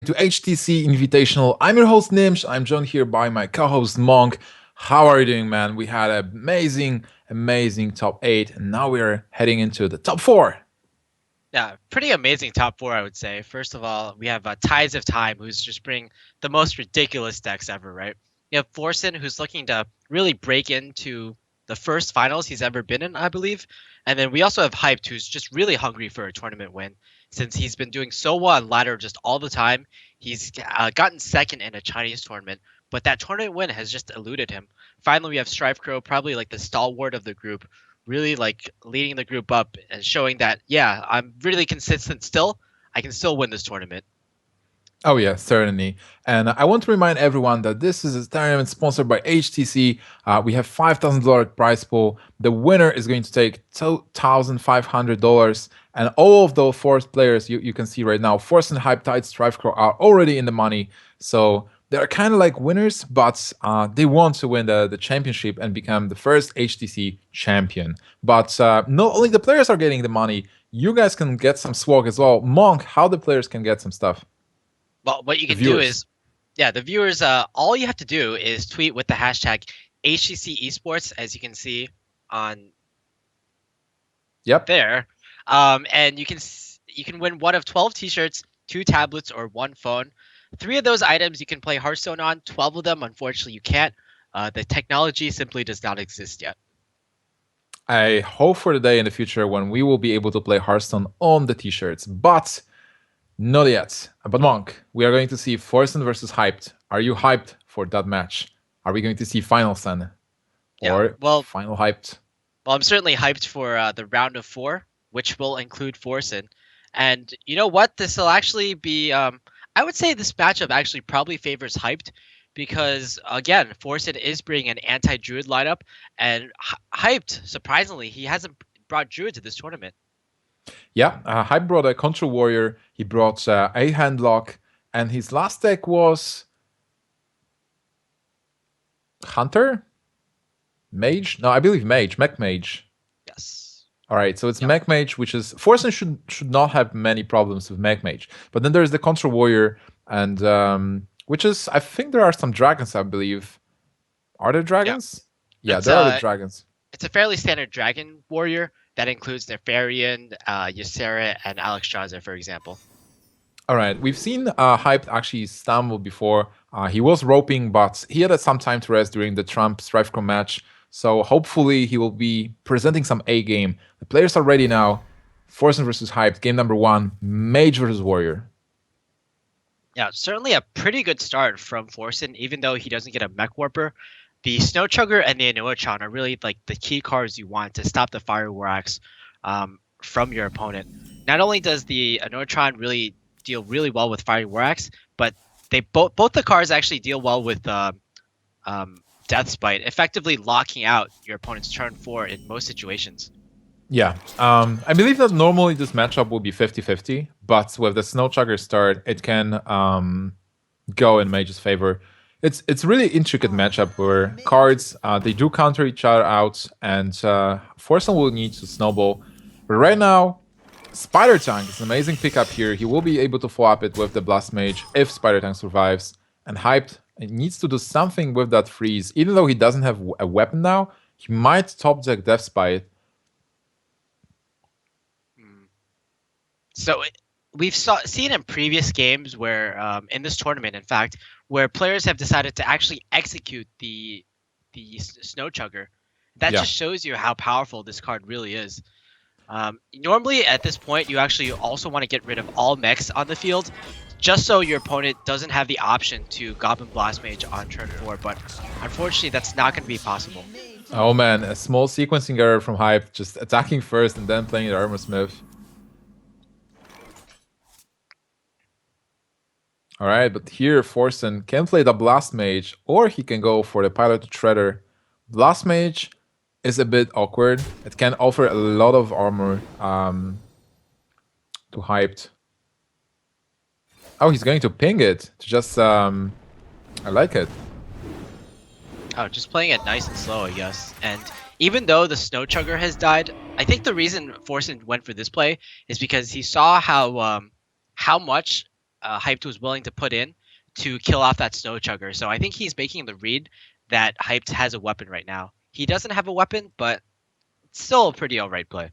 to HTC Invitational. I'm your host Nimsh. I'm joined here by my co-host Monk. How are you doing, man? We had an amazing top 8, and now we're heading into the top 4. Yeah, pretty amazing top four, I would say. First of all, we have Ties of Time, who's just bringing the most ridiculous decks ever, right? You have Forsen, who's looking to really break into the first finals he's ever been in, I believe. And then we also have Hyped, who's just really hungry for a tournament win, since he's been doing so well on ladder just all the time. He's gotten second in a Chinese tournament, but that tournament win has just eluded him. Finally, we have Strife Crow, probably like the stalwart of the group, really like leading the group up and showing that, yeah, I'm really consistent still. I can still win this tournament. Oh yeah, certainly. And I want to remind everyone that this is a tournament sponsored by HTC. We have $5,000 prize pool. The winner is going to take $2,500. And all of those four players you can see right now, Forsen, Hype, Tide, Strife Crow, are already in the money. So they're kind of like winners, but they want to win the championship and become the first HTC champion. But not only the players are getting the money, you guys can get some swag as well. Monk, how the players can get some stuff? Well, what you The can do viewers. is, yeah, the viewers, all you have to do is tweet with the hashtag HTC Esports, as you can see on Yep. there, and you can win one of 12 T-shirts, 2 tablets, or 1 phone. 3 of those items you can play Hearthstone on. 12 of them, unfortunately, you can't. The technology simply does not exist yet. I hope for the day in the future when we will be able to play Hearthstone on the t-shirts, but not yet. But Monk, we are going to see Forsen versus Hyped. Are you hyped for that match? Are we going to see Final Sun Yeah, or well, Final Hyped? Well, I'm certainly hyped for the round of 4, which will include Forsen. And you know what? This will actually be. I would say this matchup actually probably favors hyped because again, Forsen is bringing an anti-druid lineup, and hyped. Surprisingly, he hasn't brought druid to this tournament. Yeah, Hype brought a Control Warrior, he brought a Handlock, and his last deck was Hunter? Mage? No, I believe Mage, Mech Mage. Yes. All right, so it's Yep. Mech Mage, which is Forsen should not have many problems with Mech Mage. But then there's the Contra Warrior, and which is I think there are some dragons. I believe are there Yeah. dragons? Yeah, It's there are the a dragons. it's a fairly standard dragon warrior that includes Nefarian, Ysera, and Alexstrasza, for example. All right, we've seen Hyped actually stumble before. He was roping, but he had some time to rest during the Trump Strifecom match. So hopefully he will be presenting some A game. The players are ready now. Forsen versus Hyped, game number 1, Mage versus Warrior. Yeah, certainly a pretty good start from Forsen, even though he doesn't get a Mech Warper. The Snow Chugger and the Inuitron are really like the key cards you want to stop the Fire Warax from your opponent. Not only does the Inuitron really deal really well with Fire Warax, but they both the cards actually deal well with Death Spite, effectively locking out your opponent's turn 4 in most situations. Yeah, I believe that normally this matchup will be 50-50, but with the Snow Chugger start, it can go in Mage's favor. It's really intricate matchup where cards they do counter each other out, and Forsen will need to snowball. But right now, Spider Tank is an amazing pickup here. He will be able to follow up it with the Blast Mage if Spider Tank survives. And Hyped needs to do something with that freeze. Even though he doesn't have a weapon now, he might top deck Death Spite. So we've seen in previous games where, in this tournament, in fact, where players have decided to actually execute the Snow Chugger. That Yeah. just shows you how powerful this card really is. Normally, at this point, you actually also want to get rid of all mechs on the field, just so your opponent doesn't have the option to Goblin Blast Mage on turn 4. But unfortunately, that's not going to be possible. Oh man, a small sequencing error from Hype, just attacking first and then playing the Armor Smith. Alright, but here Forsen can play the Blast Mage, or he can go for the Pilot Shredder. Blast Mage is a bit awkward. It can offer a lot of armor to Hyped. Oh, he's going to ping it. To just, I like it. Oh, just playing it nice and slow, I guess. And even though the Snow Chugger has died, I think the reason Forsen went for this play is because he saw how much Hyped was willing to put in to kill off that Snow Chugger. So I think he's making the read that Hyped has a weapon right now. He doesn't have a weapon, but it's still a pretty alright play.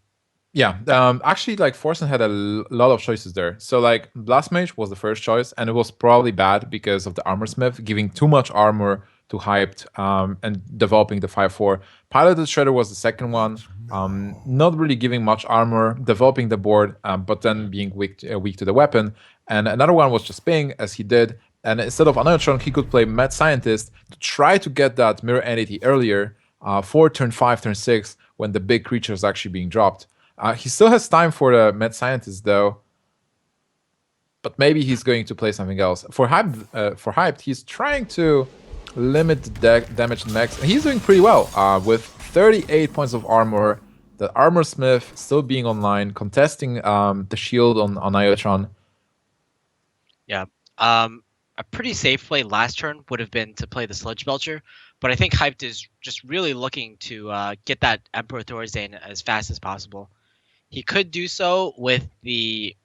Yeah, actually, like Forsen had a lot of choices there. So like Blast Mage was the first choice, and it was probably bad because of the Armor Smith giving too much armor to Hyped and developing the 5/4. Piloted Shredder was the second one, not really giving much armor, developing the board, but then being weak to the weapon. And another one was just Ping, as he did. And instead of Anotron, he could play Mad Scientist to try to get that Mirror Entity earlier for turn 5, turn 6, when the big creature is actually being dropped. He still has time for the Mad Scientist, though. But maybe he's going to play something else. For Hyped, he's trying to limit the damage max. He's doing pretty well with 38 points of armor. The Armor Smith still being online, contesting the shield on Iotron. Yeah. A pretty safe play last turn would have been to play the Sludge Belcher, but I think Hyped is just really looking to get that Emperor Thorazane as fast as possible. He could do so with the.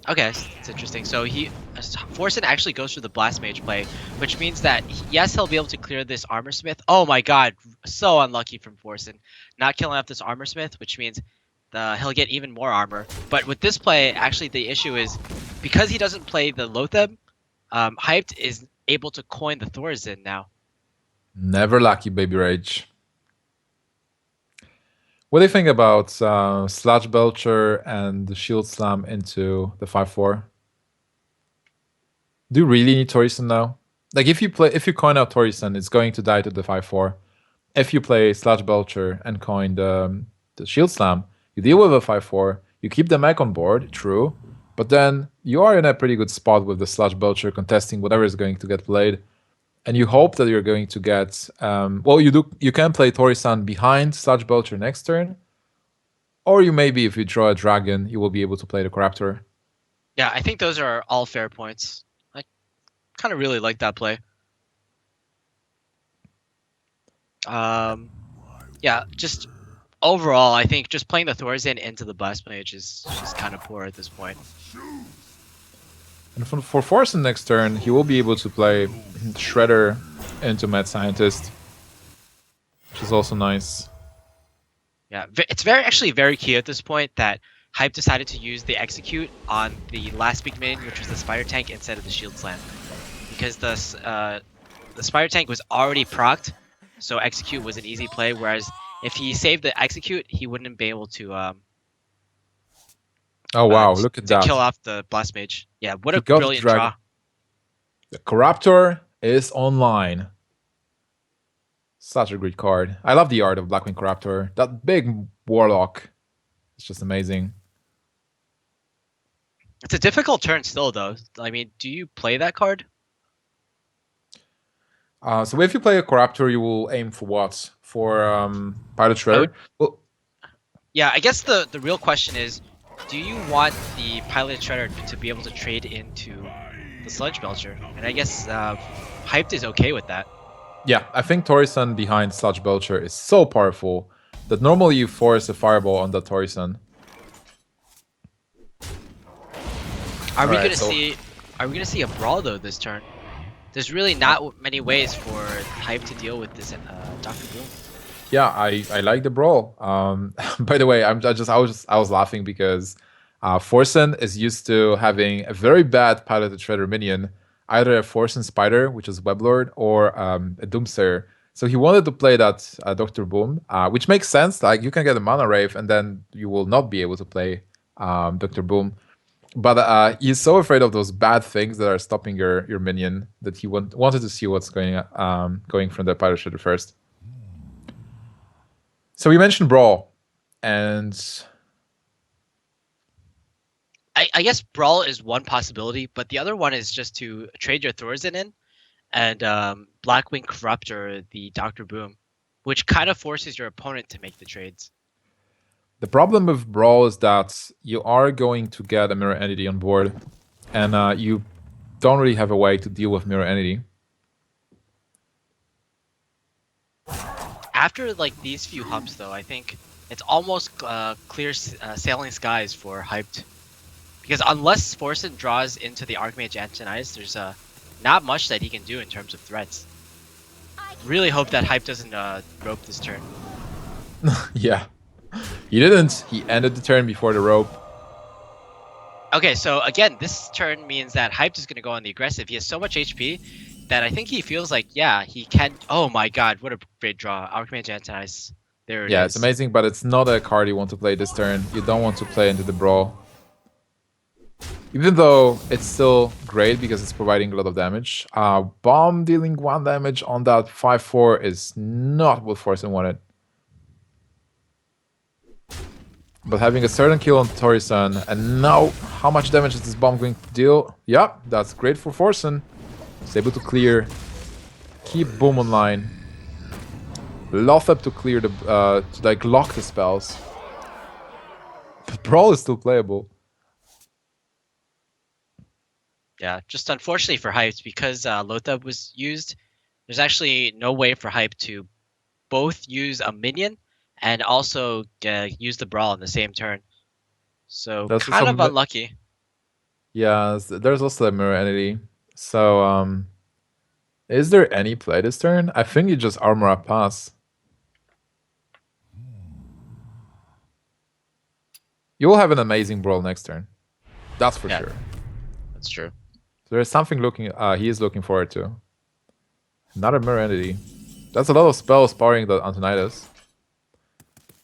Okay, it's interesting. So Forsen actually goes for the Blast Mage play, which means that yes, he'll be able to clear this Armor Smith. Oh my God, so unlucky from Forsen, not killing off this Armor Smith, which means he'll get even more armor. But with this play, actually the issue is because he doesn't play the Lotheb, Hyped is able to coin the Thorazin now. Never lucky, Baby Rage. What do you think about Sludge Belcher and the Shield Slam into the 5/4? Do you really need Torison now? Like if you coin out Torison, it's going to die to the 5/4. If you play Sludge Belcher and coin the Shield Slam, you deal with a 5/4. You keep the mech on board, true, but then you are in a pretty good spot with the Sludge Belcher contesting whatever is going to get played, and you hope that you're going to get. Well, you can play Torisan behind Sludge Belcher next turn, or you maybe if you draw a dragon, you will be able to play the Corruptor. Yeah, I think those are all fair points. I kind of really like that play. Yeah, just overall, I think just playing the Thorazin into the Blast Mage is just kind of poor at this point. And for Forsen next turn, he will be able to play Shredder into Mad Scientist, which is also nice. Yeah, it's actually very key at this point that Hype decided to use the Execute on the last big minion, which was the Spider Tank, instead of the Shield Slam, because the Spider Tank was already procced, so Execute was an easy play. Whereas if he saved the Execute, he wouldn't be able to. Oh wow! Look at that! To kill off the Blast Mage. Yeah, what He a got brilliant draw. The Corruptor is online. Such a great card. I love the art of Blackwing Corruptor. That big Warlock. It's just amazing. It's a difficult turn still, though. I mean, do you play that card? So if you play a Corruptor, you will aim for what? For Pilot Shredder? Well, yeah, I guess the real question is, do you want the Pilot Shredder to be able to trade into the Sludge Belcher? And I guess Hyped is okay with that. Yeah, I think Torisan behind Sludge Belcher is so powerful that normally you force a Fireball on the Torisan. Are we gonna see a brawl though this turn? There's really not many ways for Hype to deal with this Dr. Boom. Yeah, I like the brawl. By the way, I was laughing because Forsen is used to having a very bad piloted Shredder minion, either a Forsen Spider, which is Weblord, or a Doomsayer. So he wanted to play that Dr. Boom, which makes sense. Like you can get a Mana Wraith, and then you will not be able to play Dr. Boom. But he's so afraid of those bad things that are stopping your minion that he wanted to see what's going from the Pilot Shredder first. So we mentioned Brawl, and I guess Brawl is one possibility, but the other one is just to trade your Thorazin in and Blackwing Corruptor the Dr. Boom, which kind of forces your opponent to make the trades. The problem with Brawl is that you are going to get a Mirror Entity on board, and you don't really have a way to deal with Mirror Entity. After like these few humps, though, I think it's almost clear sailing skies for Hyped. Because unless Forsen draws into the Archmage Antonius, there's not much that he can do in terms of threats. Really hope that Hype doesn't rope this turn. Yeah. He didn't. He ended the turn before the rope. Okay, so again, this turn means that Hype is going to go on the aggressive. He has so much HP that I think he feels like, yeah, he can. Oh my god, what a great draw. Archmage Antonius. There it Yeah, it's is. amazing, but it's not a card you want to play this turn. You don't want to play into the brawl. Even though it's still great because it's providing a lot of damage. Bomb dealing 1 damage on that 5-4 is not what Forsen wanted. But having a certain kill on Tori-san, and now how much damage is this bomb going to deal? Yep, that's great for Forsen. He's able to clear, keep Boom online. Lothep to clear the, to like lock the spells. But Brawl is still playable. Yeah, just unfortunately for Hype, because Lothab was used, there's actually no way for Hype to both use a minion and also use the Brawl in the same turn. So There's kind of also, unlucky. yeah, there's also a mirror entity. So, is there any play this turn? I think you just armor up pass. You will have an amazing Brawl next turn. That's for Yeah, sure. that's true. So there's something he is looking forward to. Another mirror entity. That's a lot of spells powering the Antonidas.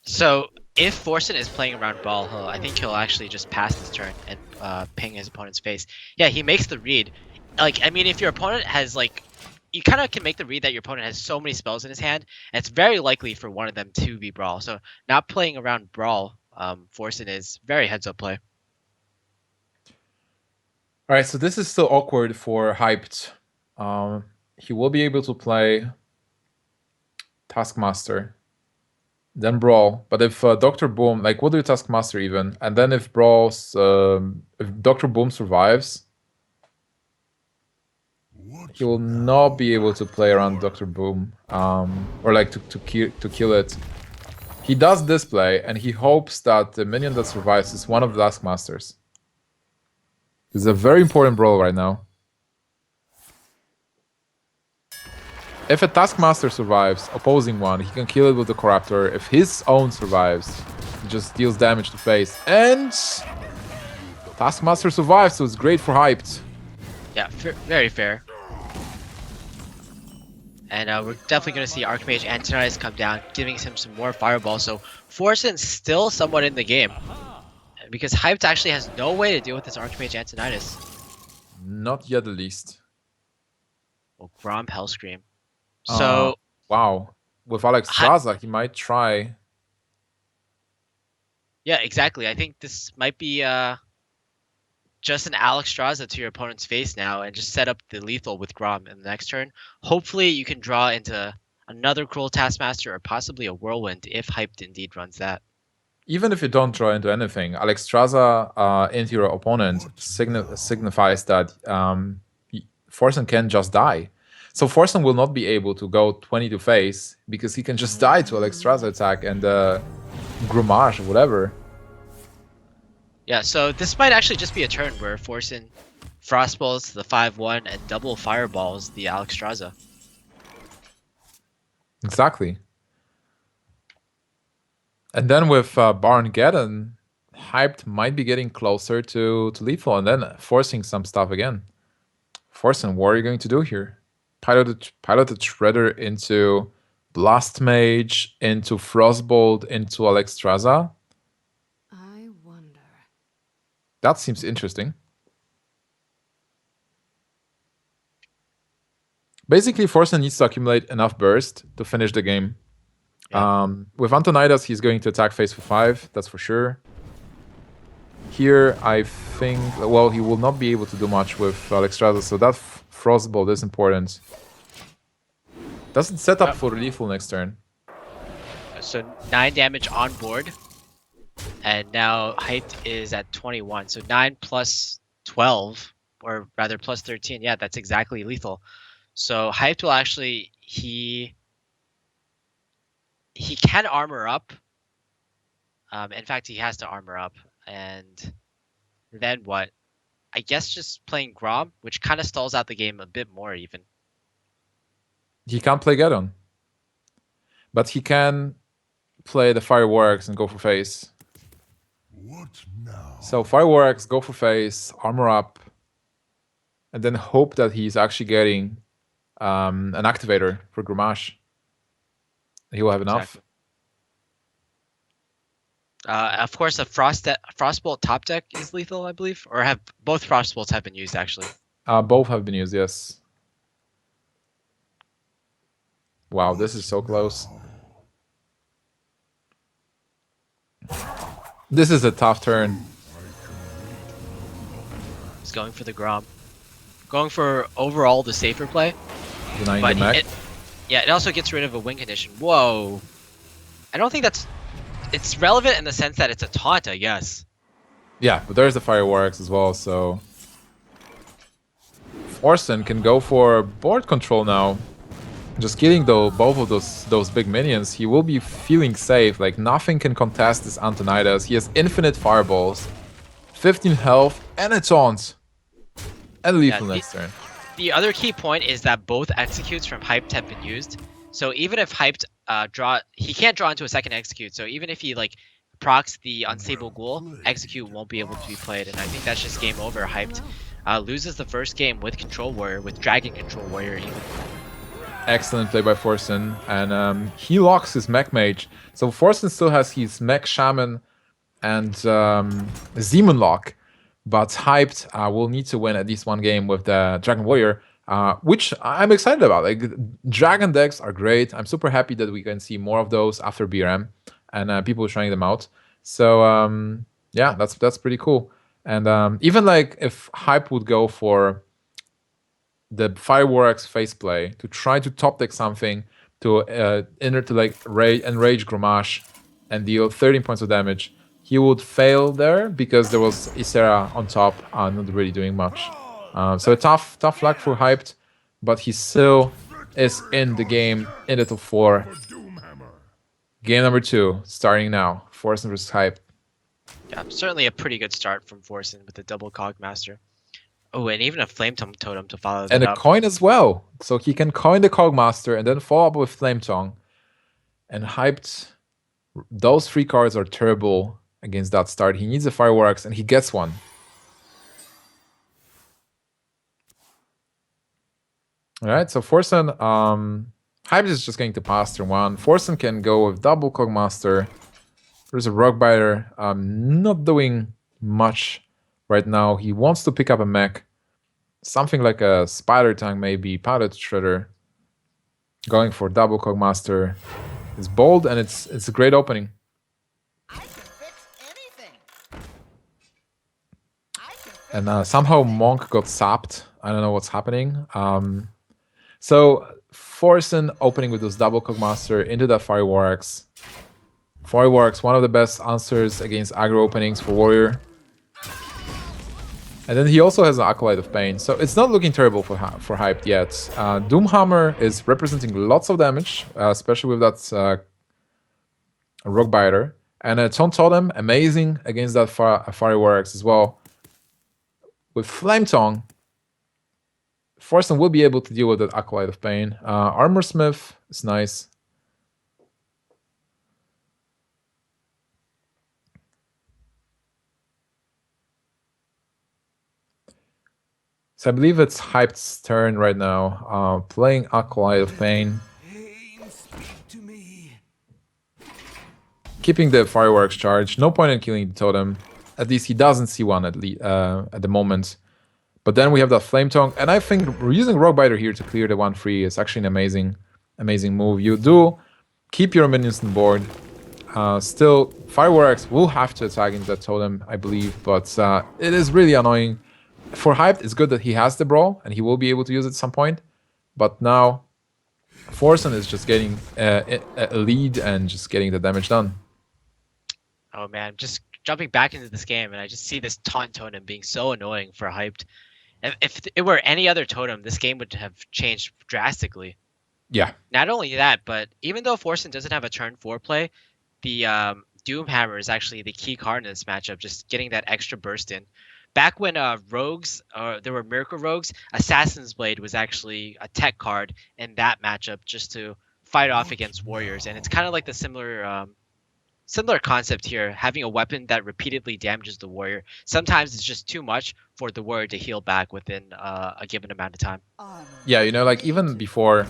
So if Forsen is playing around Brawl, I think he'll actually just pass this turn and ping his opponent's face. Yeah, he makes the read. Like, I mean, if your opponent has like, you kind of can make the read that your opponent has so many spells in his hand, and it's very likely for one of them to be Brawl. So not playing around Brawl, Forsen is very heads up play. Alright, so this is still awkward for Hyped. He will be able to play Taskmaster, then Brawl. But if Dr. Boom, like, we'll do Taskmaster even, and then if Brawl's, if Dr. Boom survives, he will not be able to play around Dr. Boom, or like to kill it. He does this play, and he hopes that the minion that survives is one of the Taskmasters. This is a very important brawl right now. If a Taskmaster survives, opposing one, he can kill it with the Corruptor. If his own survives, he just deals damage to face. And Taskmaster survives, so it's great for Hyped. Yeah, very fair. And we're definitely going to see Archmage Antonius come down, giving him some more fireballs. So Forsen's still somewhat in the game. Because Hyped actually has no way to deal with this Archmage Antonius. Not yet, at least. Oh, Grom Hellscream. So, wow. With Alex Straza, he might try. Yeah, exactly. I think this might be just an Alex Straza to your opponent's face now and just set up the lethal with Grom in the next turn. Hopefully you can draw into another Cruel Taskmaster or possibly a Whirlwind if Hyped indeed runs that. Even if you don't draw into anything, Alex Straza into your opponent signifies that Forsen can just die. So Forsen will not be able to go 20 to face because he can just die to Alex Straza attack and Gromage or whatever. Yeah, so this might actually just be a turn where Forsen Frostballs the 5-1 and double Fireballs the Alex Straza. Exactly. And then with Barngeddon, Hyped might be getting closer to lethal and then forcing some stuff again. Forsen, what are you going to do here? Pilot the Shredder into Blast Mage, into Frostbolt, into Alex Straza? I wonder. That seems interesting. Basically, Forsen needs to accumulate enough burst to finish the game. Yeah. With Antonidas, he's going to attack phase for 5, that's for sure. Here, I think, well, he will not be able to do much with Alex Straza, so that Frostbolt is important. Doesn't set up for lethal next turn. So 9 damage on board. And now Hyped is at 21. So 9 plus 12, or rather plus 13. Yeah, that's exactly lethal. So Hyped will actually, he can armor up. In fact, he has to armor up. And Then what? I guess just playing Grom, which kind of stalls out the game a bit more even. He can't play Geddon. But he can play the Fireworks and go for face. What now? So Fireworks, go for face, armor up, and then hope that he's actually getting an activator for Grimash. He will have enough. Exactly. Of course, a Frostbolt top deck is lethal, I believe, or have both Frostbolts have been used actually. Both have been used, yes. Wow, this is so close. This is a tough turn. He's going for the Grom, going for overall the safer play. Denying But the mech. it also gets rid of a win condition. Whoa, I don't think it's relevant in the sense that it's a taunt, I guess. Yeah, but there's the Fireworks as well, so Forsen can go for board control now. Just killing both of those big minions, he will be feeling safe. Like, nothing can contest this Antonidas. He has infinite fireballs, 15 health, and a taunt. And lethal next turn. The other key point is that both executes from Hyped have been used. So even if Hyped he can't draw into a second execute. So even if he like procs the unstable ghoul, execute won't be able to be played. And I think that's just game over. Hyped loses the first game with Control Warrior, with Dragon Control Warrior even. Excellent play by Forsen, and he locks his mech mage. So Forsen still has his mech shaman and Demon lock, but Hyped will need to win at least one game with the Dragon Warrior, which I'm excited about. Like, Dragon decks are great. I'm super happy that we can see more of those after BRM and people trying them out. So yeah, that's pretty cool. And even like if Hype would go for the Fireworks faceplay to try to top deck something to like enrage Grimash and deal 13 points of damage, he would fail there because there was Ysera on top, not really doing much. So a tough luck for Hyped, but he still is in the game, in the top 4. Game number 2 starting now. Forsen versus Hyped. Yeah, certainly a pretty good start from Forsen with the double Cogmaster. Oh, and even a Flame Totem to follow that And a up. coin as well. So he can coin the Cogmaster and then follow up with Flame Tongue. And Hyped, those 3 cards are terrible against that start. He needs a Fireworks and he gets one. Alright, so Forsen, Hyped is just going to pass turn 1. Forsen can go with double Cogmaster. There's a Rockbiter, not doing much right now. He wants to pick up a mech. Something like a Spider Tank, maybe, Pilot Shredder. Going for double Cogmaster. It's bold and it's a great opening. I can fix anything. And somehow Monk got sapped. I don't know what's happening. So Forsen opening with those double Cogmaster into that Fireworks. Fireworks, one of the best answers against aggro openings for Warrior. And then he also has an Acolyte of Pain, so it's not looking terrible for Hyped yet. Doomhammer is representing lots of damage, especially with that Rockbiter. And Taunt Totem, amazing against that Fireworks as well. With Flame Tongue, Forsen will be able to deal with that Acolyte of Pain. Armor Smith is nice. So I believe it's Hyped's turn right now, playing Acolyte of Pain. Keeping the Fireworks charge. No point in killing the totem. At least he doesn't see one at the moment. But then we have that Flame Tongue, and I think using Rockbiter here to clear the 1-3 is actually an amazing move. You do keep your minions on board. Still, Fireworks will have to attack into that totem, I believe, but it is really annoying. For Hyped, it's good that he has the Brawl, and he will be able to use it at some point. But now, Forsen is just getting a lead and just getting the damage done. Oh man, just jumping back into this game, and I just see this Taunt Totem being so annoying for Hyped. If it were any other totem, this game would have changed drastically. Yeah. Not only that, but even though Forsen doesn't have a turn 4 play, the Doomhammer is actually the key card in this matchup, just getting that extra burst in. Back when rogues, there were miracle rogues, Assassin's Blade was actually a tech card in that matchup just to fight off against warriors, and it's kind of like the similar concept here, having a weapon that repeatedly damages the warrior. Sometimes it's just too much for the warrior to heal back within a given amount of time. Yeah, you know, like even before,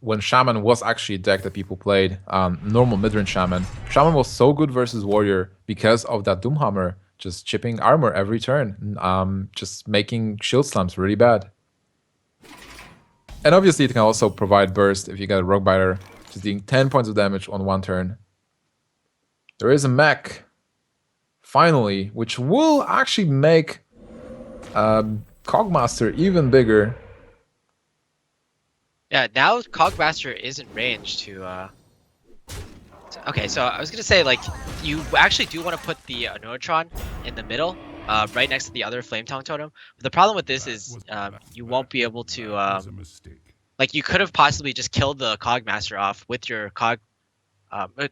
when Shaman was actually a deck that people played, normal mid-range Shaman, Shaman was so good versus Warrior because of that Doomhammer, just chipping armor every turn, just making shield slams really bad. And obviously it can also provide burst if you get a Rogue Biter, just doing 10 points of damage on one turn. There is a mech, finally, which will actually make Cogmaster even bigger. Yeah, now Cogmaster is in range to. Okay, so I was gonna say like you actually do want to put the Neutron in the middle, right next to the other Flame Tongue Totem. But the problem with this is you won't be able to was a mistake. like you could have possibly just killed the Cogmaster off with your Cog.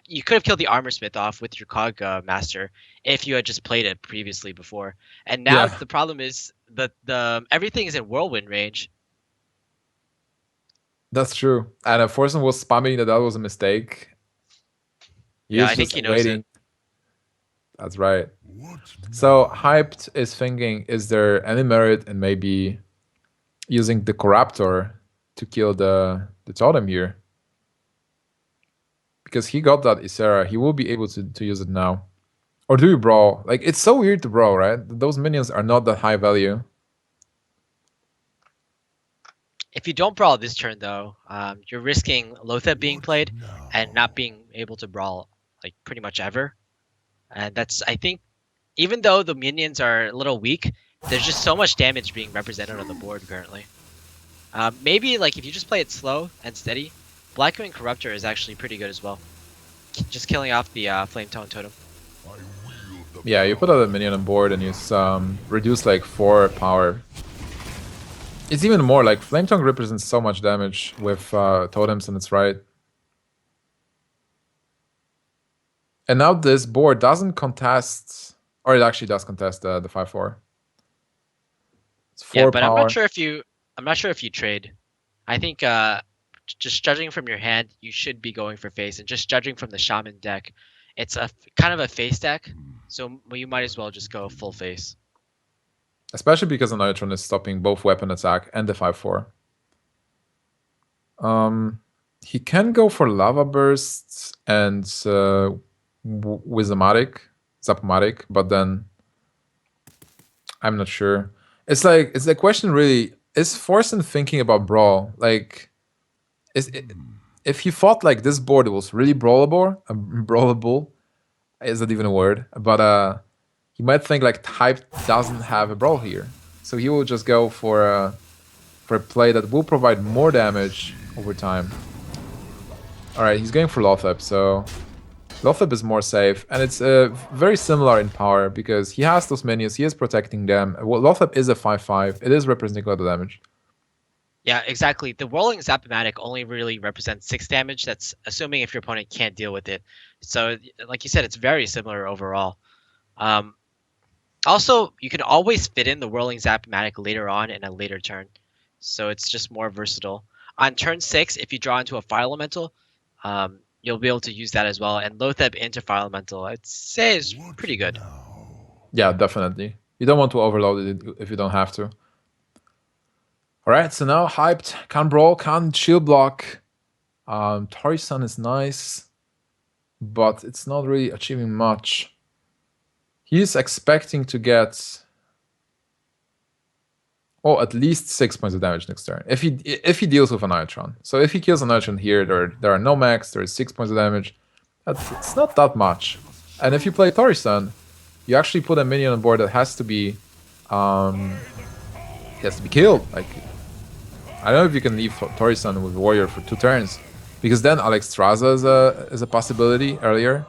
You could have killed the Armor Smith off with your Cog Master if you had just played it previously before. And now Yeah. the problem is that the everything is in Whirlwind range. That's true. And Forsen was spamming that was a mistake. He Yeah, is I think just he knows it. waiting. That's right. What So now? Hyped is thinking, is there any merit in maybe using the Corruptor to kill the totem here? Because he got that Isera, he will be able to use it now. Or do you brawl? Like, it's so weird to brawl, right? Those minions are not that high value. If you don't brawl this turn, though, you're risking Lothep being What played now? and not being able to brawl like pretty much ever. And that's, I think, even though the minions are a little weak, there's just so much damage being represented on the board currently. Maybe like if you just play it slow and steady, Blackwing Corruptor is actually pretty good as well. Just killing off the Flame Tone Totem. I wield the Yeah, you put out a minion on board and you reduce like 4 power. It's even more, like Flame Tongue represents so much damage with totems and it's right. And now this board doesn't contest, or it actually does contest the 5/4. It's 4 Yeah, but power. I'm not sure if you trade. I think just judging from your hand, you should be going for face, and just judging from the shaman deck, it's kind of a face deck, so you might as well just go full face. Especially because the Neutron is stopping both weapon attack and the 5/4. He can go for Lava Bursts and Wisdomatic, Zapomatic, but then I'm not sure. It's the question really, is Forsen thinking about Brawl? Like, if he thought like this board was really brawlable, is that even a word? But he might think like Type doesn't have a Brawl here. So he will just go for a play that will provide more damage over time. Alright, he's going for Lothep, so Lothep is more safe, and it's very similar in power because he has those minions, he is protecting them. Well, Lothep is a 5/5, it is representing a lot of damage. Yeah, exactly. The Whirling Zapomatic only really represents 6 damage. That's assuming if your opponent can't deal with it. So, like you said, it's very similar overall. Also, you can always fit in the Whirling Zapomatic later on in a later turn. So it's just more versatile. On turn 6, if you draw into a Fire Elemental, you'll be able to use that as well. And Lothep into Fire Elemental, I'd say is What pretty good. now? Yeah, definitely. You don't want to overload it if you don't have to. Alright, so now Hyped can brawl, can shield block. Tori-san is nice, but it's not really achieving much. He's expecting to get at least 6 points of damage next turn if he deals with a Neutron. So if he kills a Neutron here, there are no max, there is 6 points of damage. It's not that much. And if you play Tori-san, you actually put a minion on board that has to be killed. Like, I don't know if you can leave Tori-san with Warrior for 2 turns, because then Alexstrasza is a possibility earlier.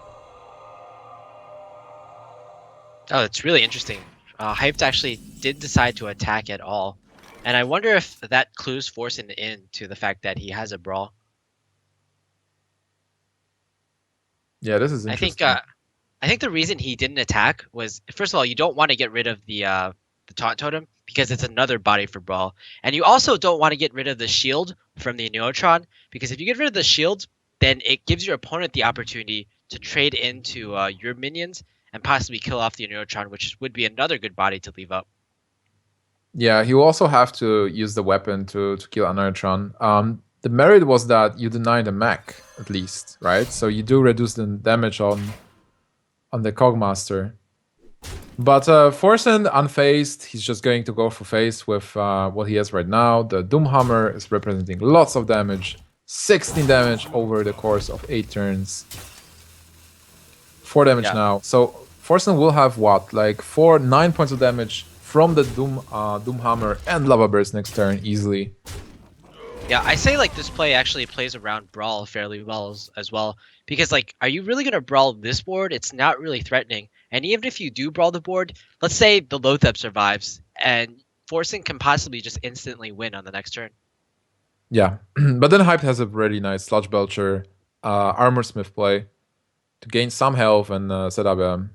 Oh, it's really interesting. Hyped actually did decide to attack at all. And I wonder if that clues Forsen in to the fact that he has a brawl. Yeah, this is interesting. I think the reason he didn't attack was, first of all, you don't want to get rid of the the taunt totem because it's another body for Brawl. And you also don't want to get rid of the shield from the Neutron because if you get rid of the shield, then it gives your opponent the opportunity to trade into your minions and possibly kill off the Neutron, which would be another good body to leave up. Yeah, he will also have to use the weapon to kill Anartron. The merit was that you deny the mech, at least, right? So you do reduce the damage on the Cogmaster. But Forsen, unfazed, he's just going to go for face with what he has right now. The Doomhammer is representing lots of damage. 16 damage over the course of 8 turns. 4 damage now. So Forsen will have what? Like 9 points of damage from the Doomhammer and Lava Burst next turn easily. Yeah, I say like this play actually plays around Brawl fairly well as well. Because like, are you really gonna Brawl this board? It's not really threatening. And even if you do Brawl the board, let's say the Lothep survives, and Forsen can possibly just instantly win on the next turn. Yeah, but then Hype has a really nice Sludge Belcher, Armor Smith play to gain some health and set up a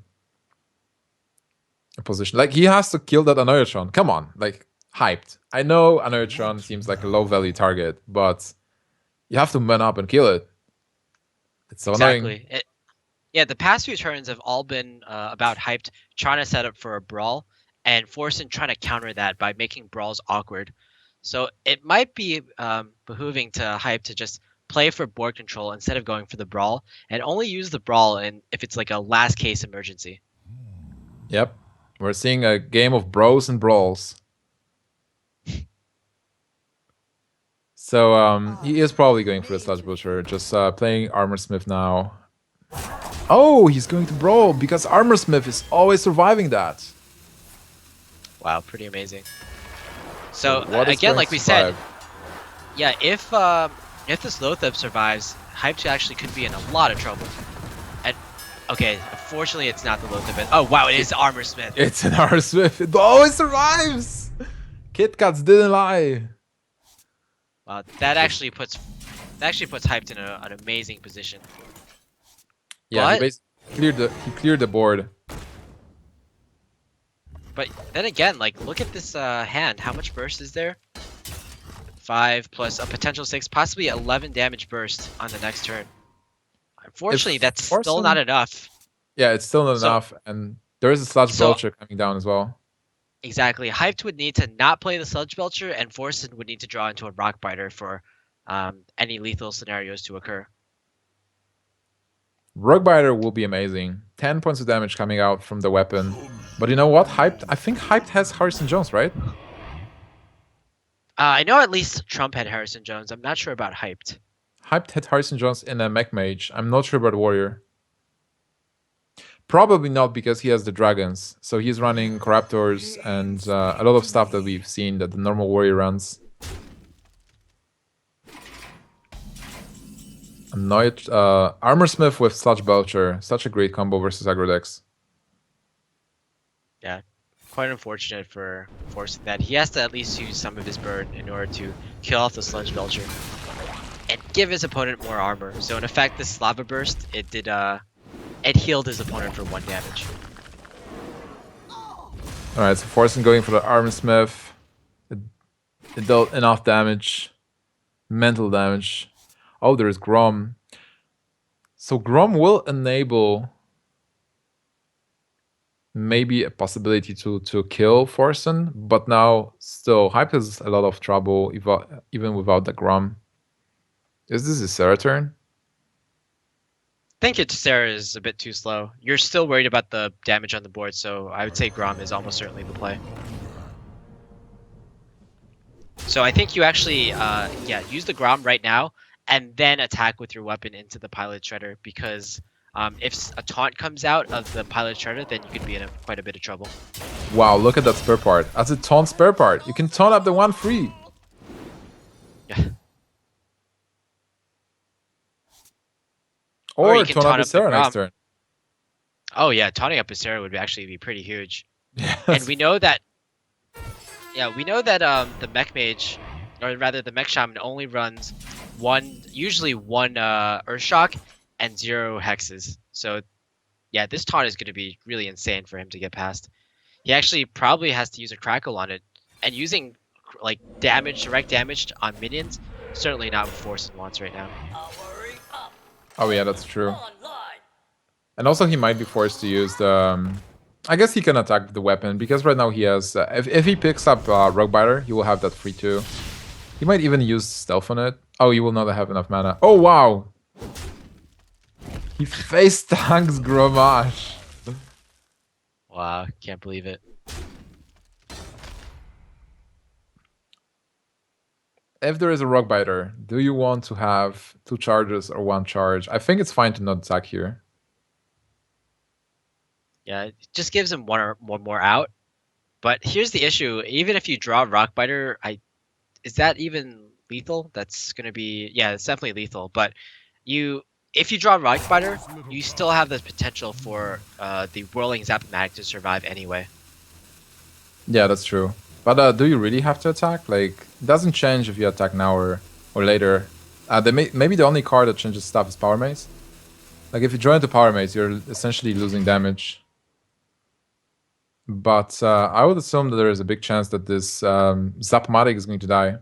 position. Like, he has to kill that Annoyatron. Come on, like, Hyped. I know Annoyatron seems like a low value target, but you have to man up and kill it. It's so annoying. Yeah, the past few turns have all been about Hyped trying to set up for a Brawl, and Forsen trying to counter that by making Brawls awkward. So it might be behooving to Hype to just play for board control instead of going for the Brawl, and only use the Brawl if it's like a last case emergency. Yep, we're seeing a game of bros and brawls. So he is probably going for the Sludge Butcher, just playing Armor Smith now. Oh, he's going to Brawl because Armor Smith is always surviving that. Wow, pretty amazing. So what is again, going like to we said, survive? yeah, if this Lothep survives, Hype actually could be in a lot of trouble. And okay, fortunately it's not the Lothep. Oh wow, it is Armor Smith. It's an Armor Smith. It always survives. Kit Kats didn't lie. Wow, that actually puts Hyped in an amazing position. Yeah, But he cleared the board. But then again, like, look at this hand. How much burst is there? 5 plus a potential 6, possibly 11 damage burst on the next turn. Unfortunately, that's still not enough. Yeah, it's still not enough, and there is a Sludge Belcher coming down as well. Exactly. Hyped would need to not play the Sludge Belcher, and Forsen would need to draw into a Rock Biter for any lethal scenarios to occur. Rock Biter will be amazing. 10 points of damage coming out from the weapon. But you know what? I think Hyped has Harrison Jones, right? I know at least Trump had Harrison Jones. I'm not sure about Hyped. Hyped had Harrison Jones in a Mech Mage. I'm not sure about Warrior. Probably not because he has the Dragons. So he's running Corruptors and a lot of stuff that we've seen that the normal Warrior runs. Annoyed Armor Smith with Sludge Belcher. Such a great combo versus aggro decks. Yeah, quite unfortunate for Forsen that he has to at least use some of his burn in order to kill off the Sludge Belcher and give his opponent more armor. So in effect, this Lava Burst, it healed his opponent for 1 damage. Alright, so Forsen going for the Armor Smith. It dealt enough damage. Mental damage. Oh, there's Grom. So Grom will enable maybe a possibility to kill Forsen, but now still Hype has a lot of trouble even without the Grom. Is this a Sarah turn? I think Sarah is a bit too slow. You're still worried about the damage on the board, so I would say Grom is almost certainly the play. So I think you actually, use the Grom right now, and then attack with your weapon into the Pilot Shredder, because if a taunt comes out of the Pilot Shredder, then you could be in quite a bit of trouble. Wow, look at that spare part. That's a taunt spare part. You can taunt up the 1-3. Yeah. Or you can taunt up the Sarah Grom. next turn. Oh yeah, taunting up Sarah would actually be pretty huge. Yes. And we know that the Mech Mage, or rather the Mech Shaman, only runs usually one Earthshock and 0 hexes. So yeah, this taunt is going to be really insane for him to get past. He actually probably has to use a crackle on it, and using like direct damage on minions, certainly not what Forsen wants right now. Oh yeah, that's true. And also he might be forced to use the... I guess he can attack the weapon, because right now he has... if he picks up Rogue Biter, he will have that free too. He might even use Stealth on it. Oh, he will not have enough mana. Oh, wow! He face tanks Grommash. Wow, can't believe it. If there is a Rock Biter, do you want to have 2 charges or 1 charge? I think it's fine to not attack here. Yeah, it just gives him one more out. But here's the issue: even if you draw Rockbiter, is that even lethal? That's gonna be, yeah, it's definitely lethal. But if you draw Rockbiter, you still have the potential for the Whirling Zap-O-Matic to survive anyway. Yeah, that's true. But do you really have to attack? Like, it doesn't change if you attack now or later. Maybe the only card that changes stuff is Power Mace. Like, if you draw into Power Mace, you're essentially losing damage. But I would assume that there is a big chance that this Zap-O-Matic is going to die.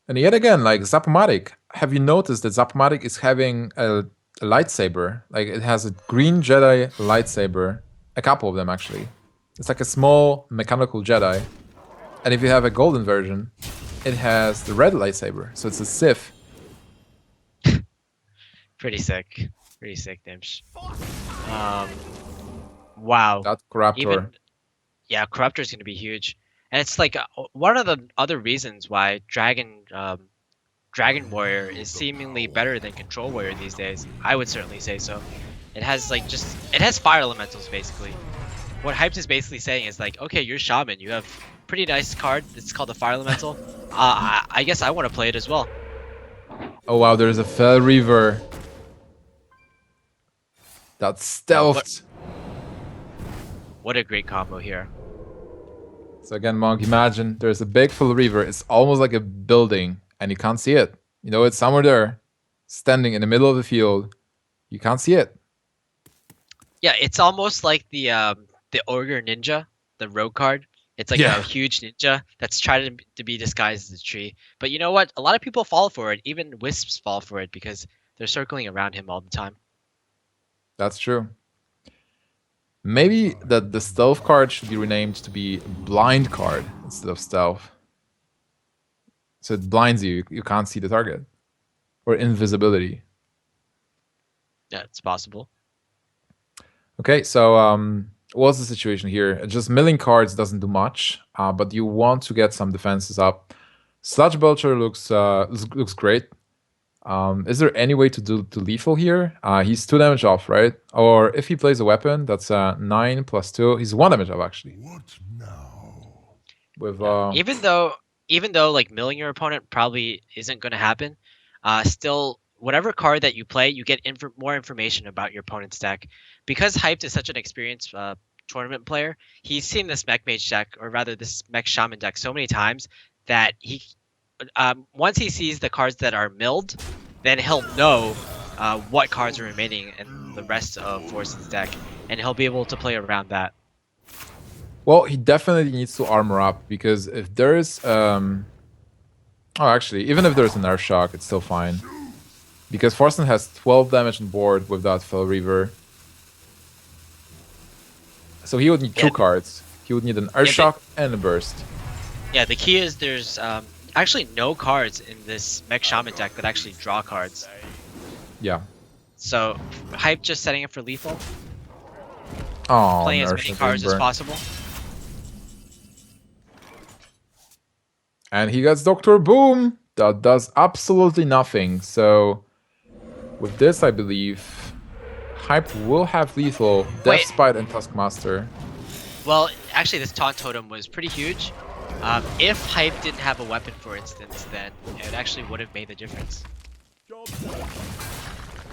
And yet again, like, Zap-O-Matic, have you noticed that Zap-O-Matic is having a lightsaber? Like, it has a green Jedi lightsaber. A couple of them, actually. It's like a small mechanical Jedi. And if you have a golden version, it has the red lightsaber. So it's a Sith. Pretty sick. Pretty sick, Dimsh. Wow. That Corruptor. Yeah, Corruptor's gonna be huge. And it's like one of the other reasons why Dragon Warrior is seemingly better than Control Warrior these days. I would certainly say so. It has it has fire elementals basically. What Hyped is basically saying is like, okay, you're Shaman, you have pretty nice card. It's called the Fire Elemental. I guess I want to play it as well. Oh wow, there's a Fel Reaver. That's stealthed. What a great combo here. So again, Monk, imagine there's a big Fel Reaver. It's almost like a building, and you can't see it. You know, it's somewhere there, standing in the middle of the field. You can't see it. Yeah, it's almost like the Ogre Ninja, the rogue card. It's like a huge ninja that's trying to be disguised as a tree. But you know what? A lot of people fall for it. Even Wisps fall for it because they're circling around him all the time. That's true. Maybe the stealth card should be renamed to be blind card instead of stealth. So it blinds you. You can't see the target. Or invisibility. Yeah, it's possible. Okay, so what's the situation here? Just milling cards doesn't do much, but you want to get some defenses up. Sludge Belcher looks great. Is there any way to do lethal here? He's 2 damage off, right? Or if he plays a weapon, that's 9 plus 2. He's 1 damage off, actually. What now? With Even though like milling your opponent probably isn't going to happen, still whatever card that you play, you get more information about your opponent's deck. Because Hyped is such an experienced tournament player, he's seen this Mech Mage deck, or rather this Mech Shaman deck, so many times that he, once he sees the cards that are milled, then he'll know what cards are remaining in the rest of Forsen's deck, and he'll be able to play around that. Well, he definitely needs to armor up, because if there's... oh, actually, even if there's an Earth Shock, it's still fine. Because Forsen has 12 damage on board with that Fel Reaver. So he would need 2 cards. He would need an Earth Shock and a Burst. Yeah, the key is there's actually no cards in this Mech Shaman deck that actually draw cards. Yeah. So, Hype just setting it for lethal. Oh, Playing as many cards as possible. And he gets Dr. Boom! That does absolutely nothing. So, with this, I believe, Hype will have lethal, Death Spite, and Taskmaster. Well, actually, this Taunt Totem was pretty huge. If Hype didn't have a weapon, for instance, then it actually would have made the difference.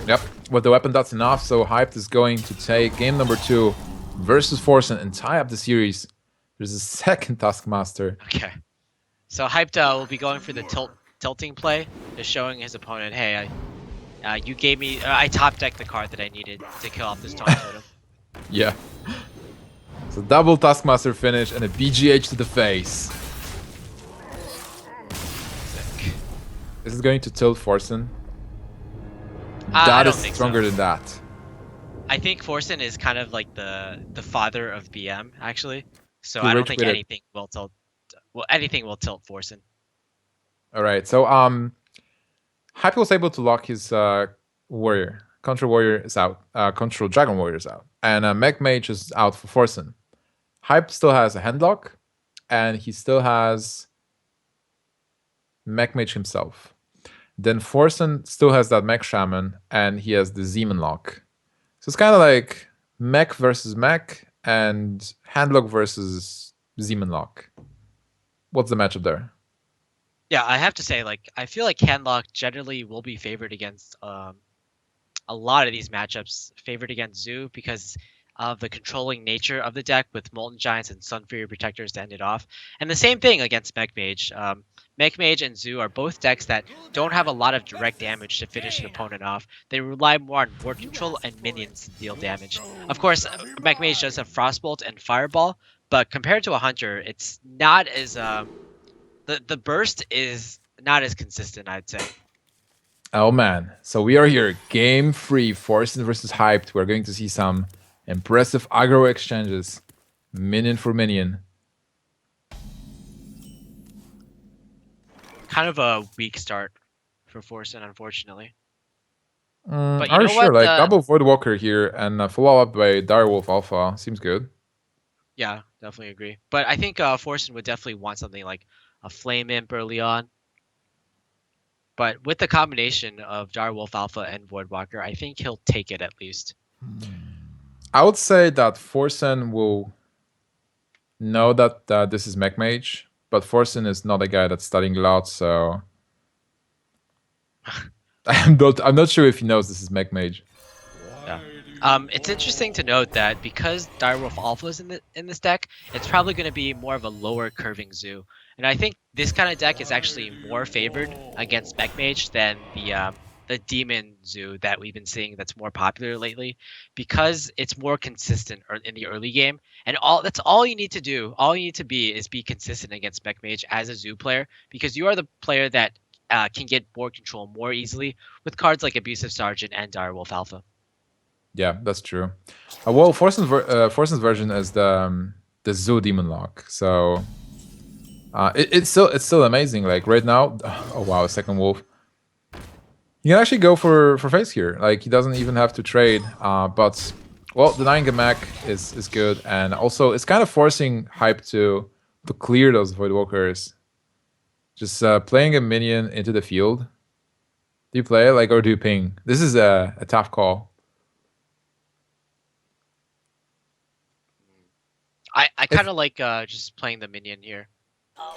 Yep, with the weapon, that's enough. So, Hype is going to take game number 2 versus Forsen and tie up the series. There's a second Taskmaster. Okay. So, Hyped will be going for the tilting play, just showing his opponent, hey, you gave me, I top decked the card that I needed to kill off this Taunt Totem. Yeah. So double Taskmaster finish and a BGH to the face. This is going to tilt Forsen. I That don't is think stronger so. than that. I think Forsen is kind of like the father of BM actually. So He I don't rage think quit it. anything will tilt. Well, anything will tilt Forsen. All right. So Hype was able to lock his warrior. Control warrior is out. Control dragon warrior is out, and Mech Mage is out for Forsen. Hype still has a handlock, and he still has Mech Mage himself. Then Forsen still has that Mech Shaman, and he has the Zeman lock. So it's kind of like Mech versus Mech and handlock versus Zeman lock. What's the matchup there? Yeah, I have to say, like, I feel like Handlock generally will be favored against a lot of these matchups, favored against Zoo because of the controlling nature of the deck with Molten Giants and Sun Fury Protectors to end it off. And the same thing against Mech Mage. Mech Mage and Zoo are both decks that don't have a lot of direct damage to finish an opponent off. They rely more on board control and minions to deal damage. Of course, Mech Mage does have Frostbolt and Fireball, but compared to a Hunter, it's not as the burst is not as consistent, I'd say. Oh man, so we are here, game 3, Forsen versus Hyped. We're going to see some impressive aggro exchanges, minion for minion. Kind of a weak start for Forsen, unfortunately. Mm, But you are you know sure? what? Like double Voidwalker here and follow up by Direwolf Alpha seems good. Yeah, definitely agree. But I think Forsen would definitely want something like a Flame Imp early on. But with the combination of Direwolf Alpha and Voidwalker, I think he'll take it at least. I would say that Forsen will know that this is Mech Mage, but Forsen is not a guy that's studying a lot, so I'm not sure if he knows this is Mech Mage. Yeah. It's interesting to note that because Direwolf Alpha is in this deck, it's probably going to be more of a lower curving zoo, and I think this kind of deck is actually more favored against Mech Mage than the Demon Zoo that we've been seeing that's more popular lately, because it's more consistent in the early game, and that's all you need to do. All you need to be is be consistent against Mech Mage as a Zoo player, because you are the player that can get board control more easily with cards like Abusive Sergeant and Direwolf Alpha. Yeah, that's true. Well, Forsen's version is the Zoo Demon Lock, so it's still amazing. Like right now, oh wow, second wolf. He can actually go for face here. Like he doesn't even have to trade. But well, denying a mech is good, and also it's kind of forcing Hype to clear those Voidwalkers. Just playing a minion into the field. Do you play it like or do you ping? This is a tough call. I kind of like just playing the minion here.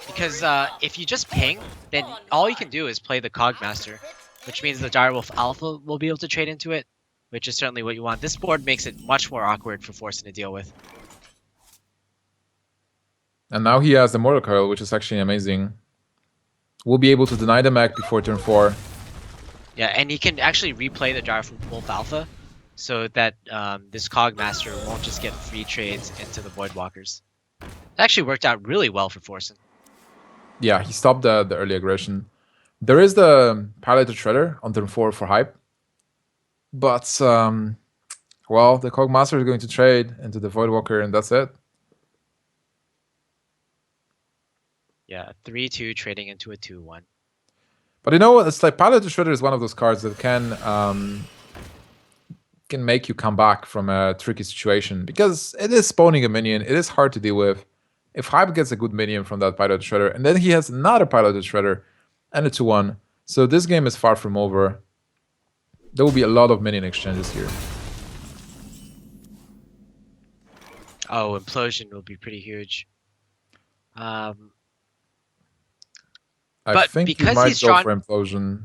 Because if you just ping, then all you can do is play the Cogmaster, which means the Direwolf Alpha will be able to trade into it, which is certainly what you want. This board makes it much more awkward for Forsen to deal with. And now he has the Mortal Coil, which is actually amazing. We'll be able to deny the mech before turn 4. Yeah, and he can actually replay the Direwolf Alpha, so that this Cogmaster won't just get free trades into the Voidwalkers. It actually worked out really well for Forsen. Yeah, he stopped the early aggression. There is the Piloted Shredder on turn 4 for Hype. But, well, the Cogmaster is going to trade into the Voidwalker, and that's it. Yeah, 3-2 trading into a 2-1. But you know what? It's like Piloted Shredder is one of those cards that can make you come back from a tricky situation. Because it is spawning a minion. It is hard to deal with. If Hype gets a good minion from that Piloted Shredder, and then he has another Piloted Shredder, and a 2-1. So this game is far from over. There will be a lot of minion exchanges here. Oh, Implosion will be pretty huge. I But think you because might he's go drawn- for Implosion.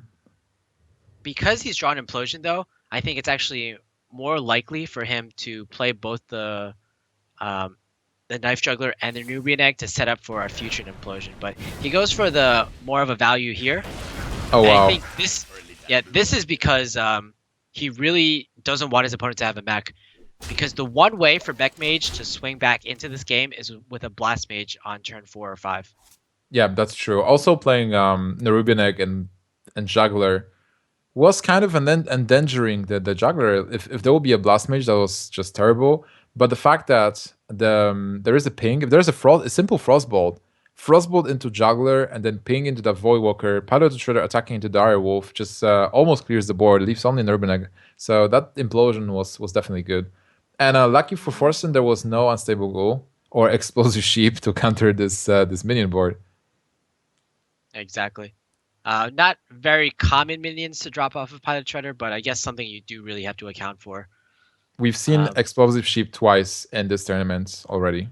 Because he's drawn Implosion, though, I think it's actually more likely for him to play both the Knife Juggler and the Nubian Egg to set up for a future Implosion. But he goes for the more of a value here. Oh And wow. I think this is because he really doesn't want his opponent to have a mech. Because the one way for Mech Mage to swing back into this game is with a Blast Mage on turn 4 or 5. Yeah, that's true. Also playing Nerubian Egg and Juggler was kind of endangering the Juggler. If there would be a Blast Mage, that was just terrible. But the fact that there is a ping, if there's a simple Frostbolt into Juggler, and then ping into the Voidwalker, Pilot Shredder attacking into Direwolf, just almost clears the board, leaves only Nerubian Egg. So that implosion was definitely good. And lucky for Forsen, there was no Unstable Ghoul or Explosive Sheep to counter this minion board. Exactly. Not very common minions to drop off of Pilot Shredder, but I guess something you do really have to account for. We've seen Um, Explosive Sheep twice in this tournament already.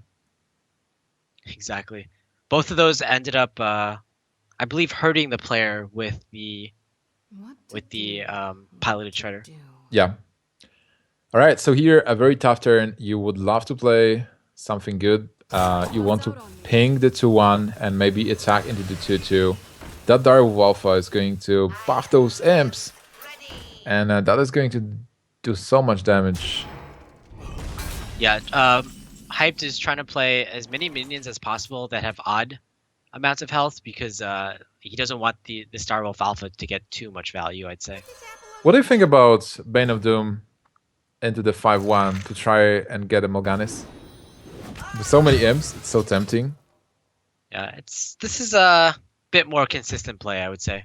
Exactly. Both of those ended up, I believe, hurting the player with the What to with the do? Piloted What to Shredder. do? Yeah. All right, so here, a very tough turn. You would love to play something good. You want to ping the 2-1 and maybe attack into the 2-2. That Direwolf Alpha is going to buff those imps. And that is going to do so much damage. Yeah, Hyped is trying to play as many minions as possible that have odd amounts of health because he doesn't want the Starwolf Alpha to get too much value, I'd say. What do you think about Bane of Doom into the 5-1 to try and get a Morganis? With so many imps, it's so tempting. Yeah, this is a bit more consistent play, I would say.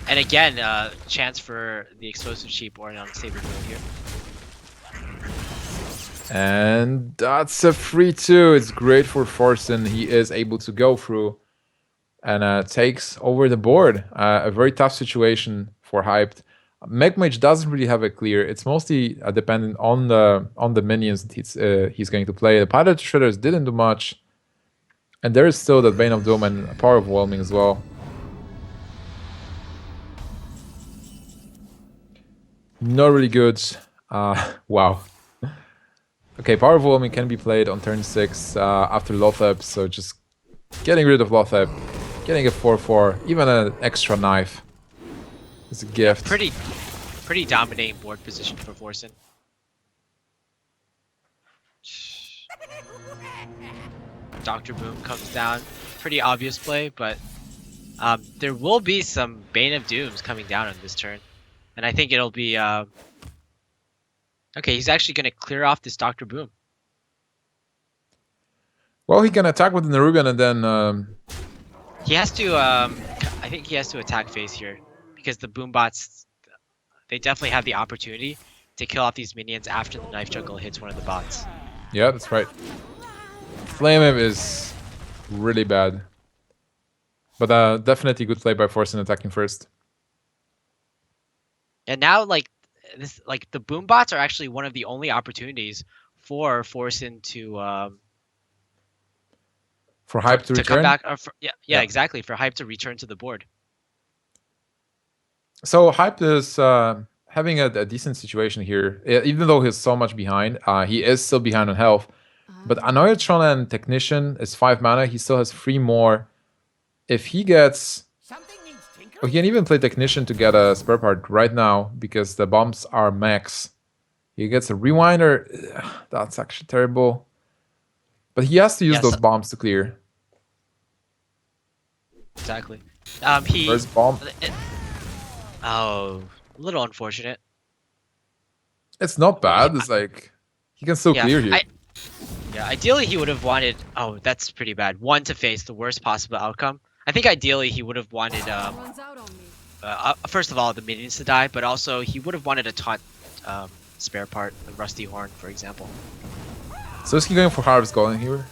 And again, chance for the Explosive Sheep or an Unstable Ghoul here. And that's a 3-2. It's great for Forsen. He is able to go through and takes over the board. A very tough situation for Hyped. Mech Mage doesn't really have a clear. It's mostly dependent on the minions that he's going to play. The Pilot Shredders didn't do much. And there is still that Bane of Doom and Power of Overwhelming as well. Not really good. Wow. Okay, Power of Overwhelming can be played on turn 6 after Lothep, so just getting rid of Lothep, getting a 4-4, even an extra knife. It's a gift. Pretty dominating board position for Forsen. Dr. Boom comes down. Pretty obvious play, but there will be some Bane of Dooms coming down on this turn. And I think it'll be... Okay, he's actually going to clear off this Dr. Boom. Well, he can attack with the Nerubian and then... He has to... I think he has to attack face here. Because the Boom bots... They definitely have the opportunity to kill off these minions after the Knife Juggle hits one of the bots. Yeah, that's right. Flame Imp is really bad. But definitely good play by Forsen attacking first. And now, like the Boom bots are actually one of the only opportunities for Forsen to For Hype to return? come back. Yeah, exactly. For Hype to return to the board. So Hype is having a decent situation here. Even though he's so much behind, he is still behind on health. But Anoyatron and Technician is 5 mana. He still has 3 more. If he gets... Something needs tinkering. Oh, he can even play Technician to get a spare part right now because the bombs are max. He gets a Rewinder. Ugh, that's actually terrible. But he has to use those bombs to clear. Exactly. First bomb. Oh, a little unfortunate. It's not bad. It's like he can still clear here. Yeah, ideally he would have wanted... Oh, that's pretty bad. 1 to face, the worst possible outcome. I think ideally he would have wanted... first of all, the minions to die, but also he would have wanted a taunt spare part, the Rusty Horn, for example. So is he going for Harvest Golem here?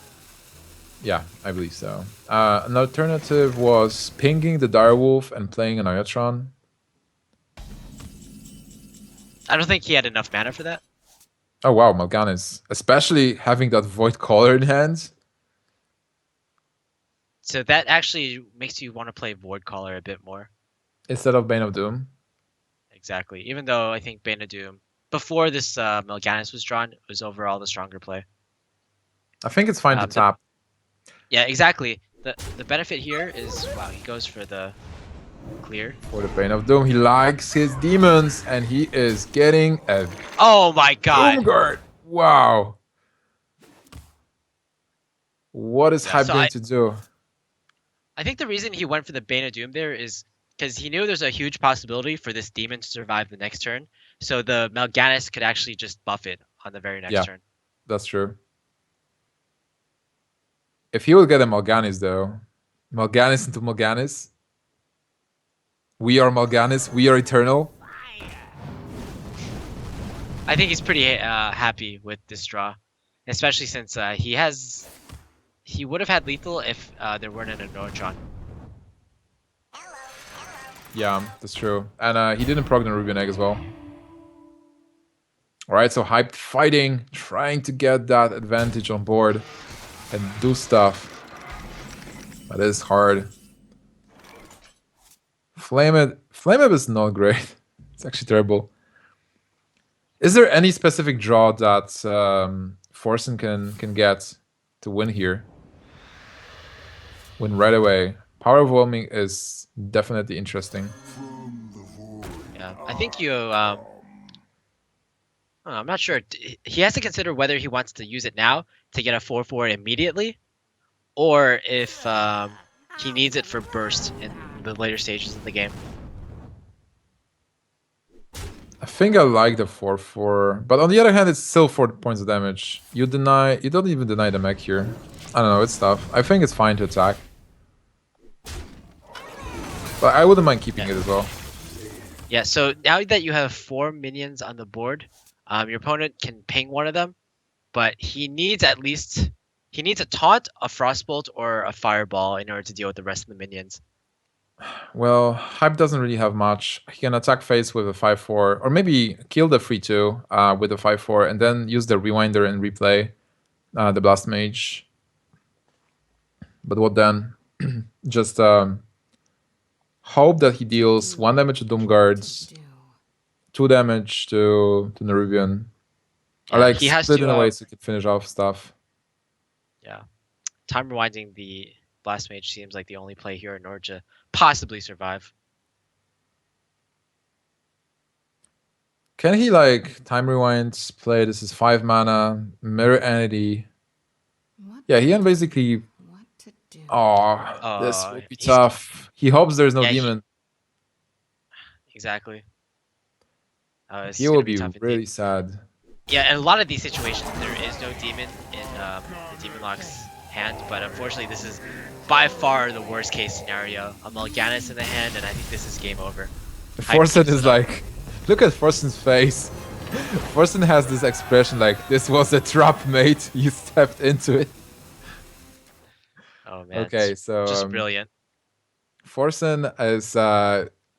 Yeah, I believe so. An alternative was pinging the Direwolf and playing an Iotron. I don't think he had enough mana for that. Oh wow, Mal'Ganis. Especially having that Void Caller in hand. So that actually makes you want to play Void Caller a bit more. Instead of Bane of Doom. Exactly. Even though I think Bane of Doom, before this Mal'Ganis was drawn, was overall the stronger play. I think it's fine to tap. Yeah, exactly. The benefit here is, wow, he goes for the Clear. For the Pain of Doom, he likes his demons, and he is getting a Oh my god. Doom Guard. Wow. What is Yeah, Hype so going to do? I think the reason he went for the Bane of Doom there is because he knew there's a huge possibility for this demon to survive the next turn. So the Mal'Ganis could actually just buff it on the very next Yeah. turn. That's true. If he will get a Mal'Ganis, though, Mal'Ganis into Mal'Ganis. We are Mal'Ganis. We are eternal. I think he's pretty happy with this draw, especially since he would have had lethal if there weren't an Neutron. Yeah, that's true. And he didn't proc the Rubian Egg as well. Alright, so Hyped fighting, trying to get that advantage on board and do stuff. That is hard. Flame It is not great. It's actually terrible. Is there any specific draw that Forsen can get to win here? Win right away. Power Overwhelming is definitely interesting. Yeah, I think I'm not sure. He has to consider whether he wants to use it now to get a 4/4 immediately, or if he needs it for burst in the later stages of the game. I think I like the 4/4, but on the other hand, it's still 4 points of damage. You don't even deny the mech here. I don't know, it's tough. I think it's fine to attack. But I wouldn't mind keeping it as well. Yeah, so now that you have 4 minions on the board, your opponent can ping one of them, but he needs a taunt, a frostbolt, or a fireball in order to deal with the rest of the minions. Well, Hype doesn't really have much. He can attack face with a 5/4, or maybe kill the 3/2 with a 5/4, and then use the Rewinder and replay the Blast Mage. But what then? Just hope that he deals 1 damage to Doom Guards, Do. 2 damage to Nerubian. Or Yeah, like he has split to, in a way so he can finish off stuff. Yeah, time rewinding the Blast Mage seems like the only play here in order to possibly survive. Can he like time rewind, play this is 5 mana, mirror entity? What Yeah, he to can do? basically What to do? this will be He's- tough. He hopes there's no Yeah, demon. Exactly. This He is will gonna be be tough indeed. really sad. Yeah, in a lot of these situations, there is no demon in the Demon Lock's hand, but unfortunately, this is by far the worst case scenario. A Mal'Ganis in the hand, and I think this is game over. Forsen is like, look at Forsen's face. Forsen has this expression like, this was a trap, mate. You stepped into it. Oh man. Okay, it's so just brilliant. Forsen is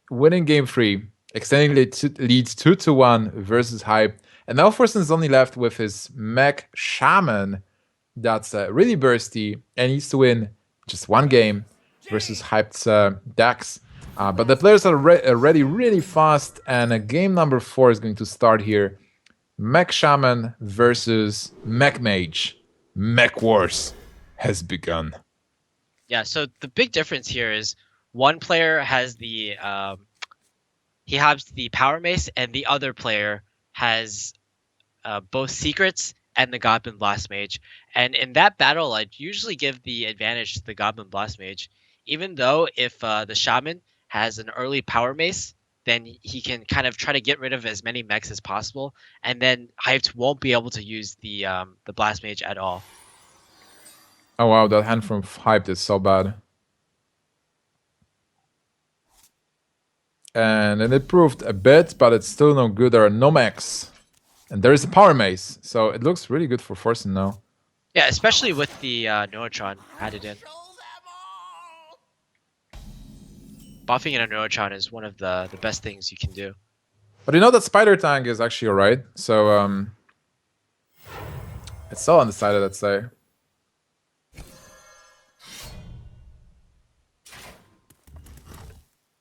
winning game 3, extending leads 2-1 versus Hype. And now Forsen is only left with his Mech Shaman that's really bursty and needs to win just 1 game versus Hyped's Dax. But the players are ready really fast, and game number 4 is going to start here. Mech Shaman versus Mech Mage. Mech Wars has begun. Yeah, so the big difference here is one player has the he has the power mace, and the other player has both secrets and the Goblin Blast Mage. And in that battle, I'd usually give the advantage to the Goblin Blast Mage, even though if the Shaman has an early power mace, then he can kind of try to get rid of as many mechs as possible, and then Hyped won't be able to use the Blast Mage at all. Oh wow, that hand from Hyped is so bad. And it proved a bit, but it's still no good. There are no mechs. And there is a power mace, so it looks really good for Forsen now. Yeah, especially with the Neurotron added in. Buffing in a Neurotron is one of the best things you can do. But you know that Spider Tank is actually alright, so it's still undecided, let's say.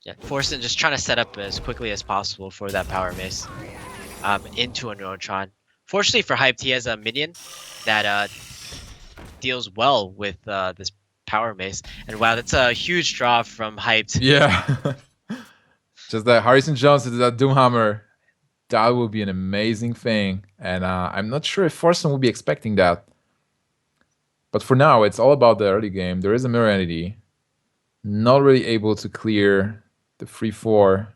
Yeah, Forsen just trying to set up as quickly as possible for that power mace into a Neurotron. Fortunately for Hyped, he has a minion that deals well with this power mace. And wow, that's a huge draw from Hyped. Yeah. Just that Harrison Jones did that Doomhammer. That would be an amazing thing. And I'm not sure if Forsen will be expecting that. But for now, it's all about the early game. There is a mirror entity. Not really able to clear the 3-4.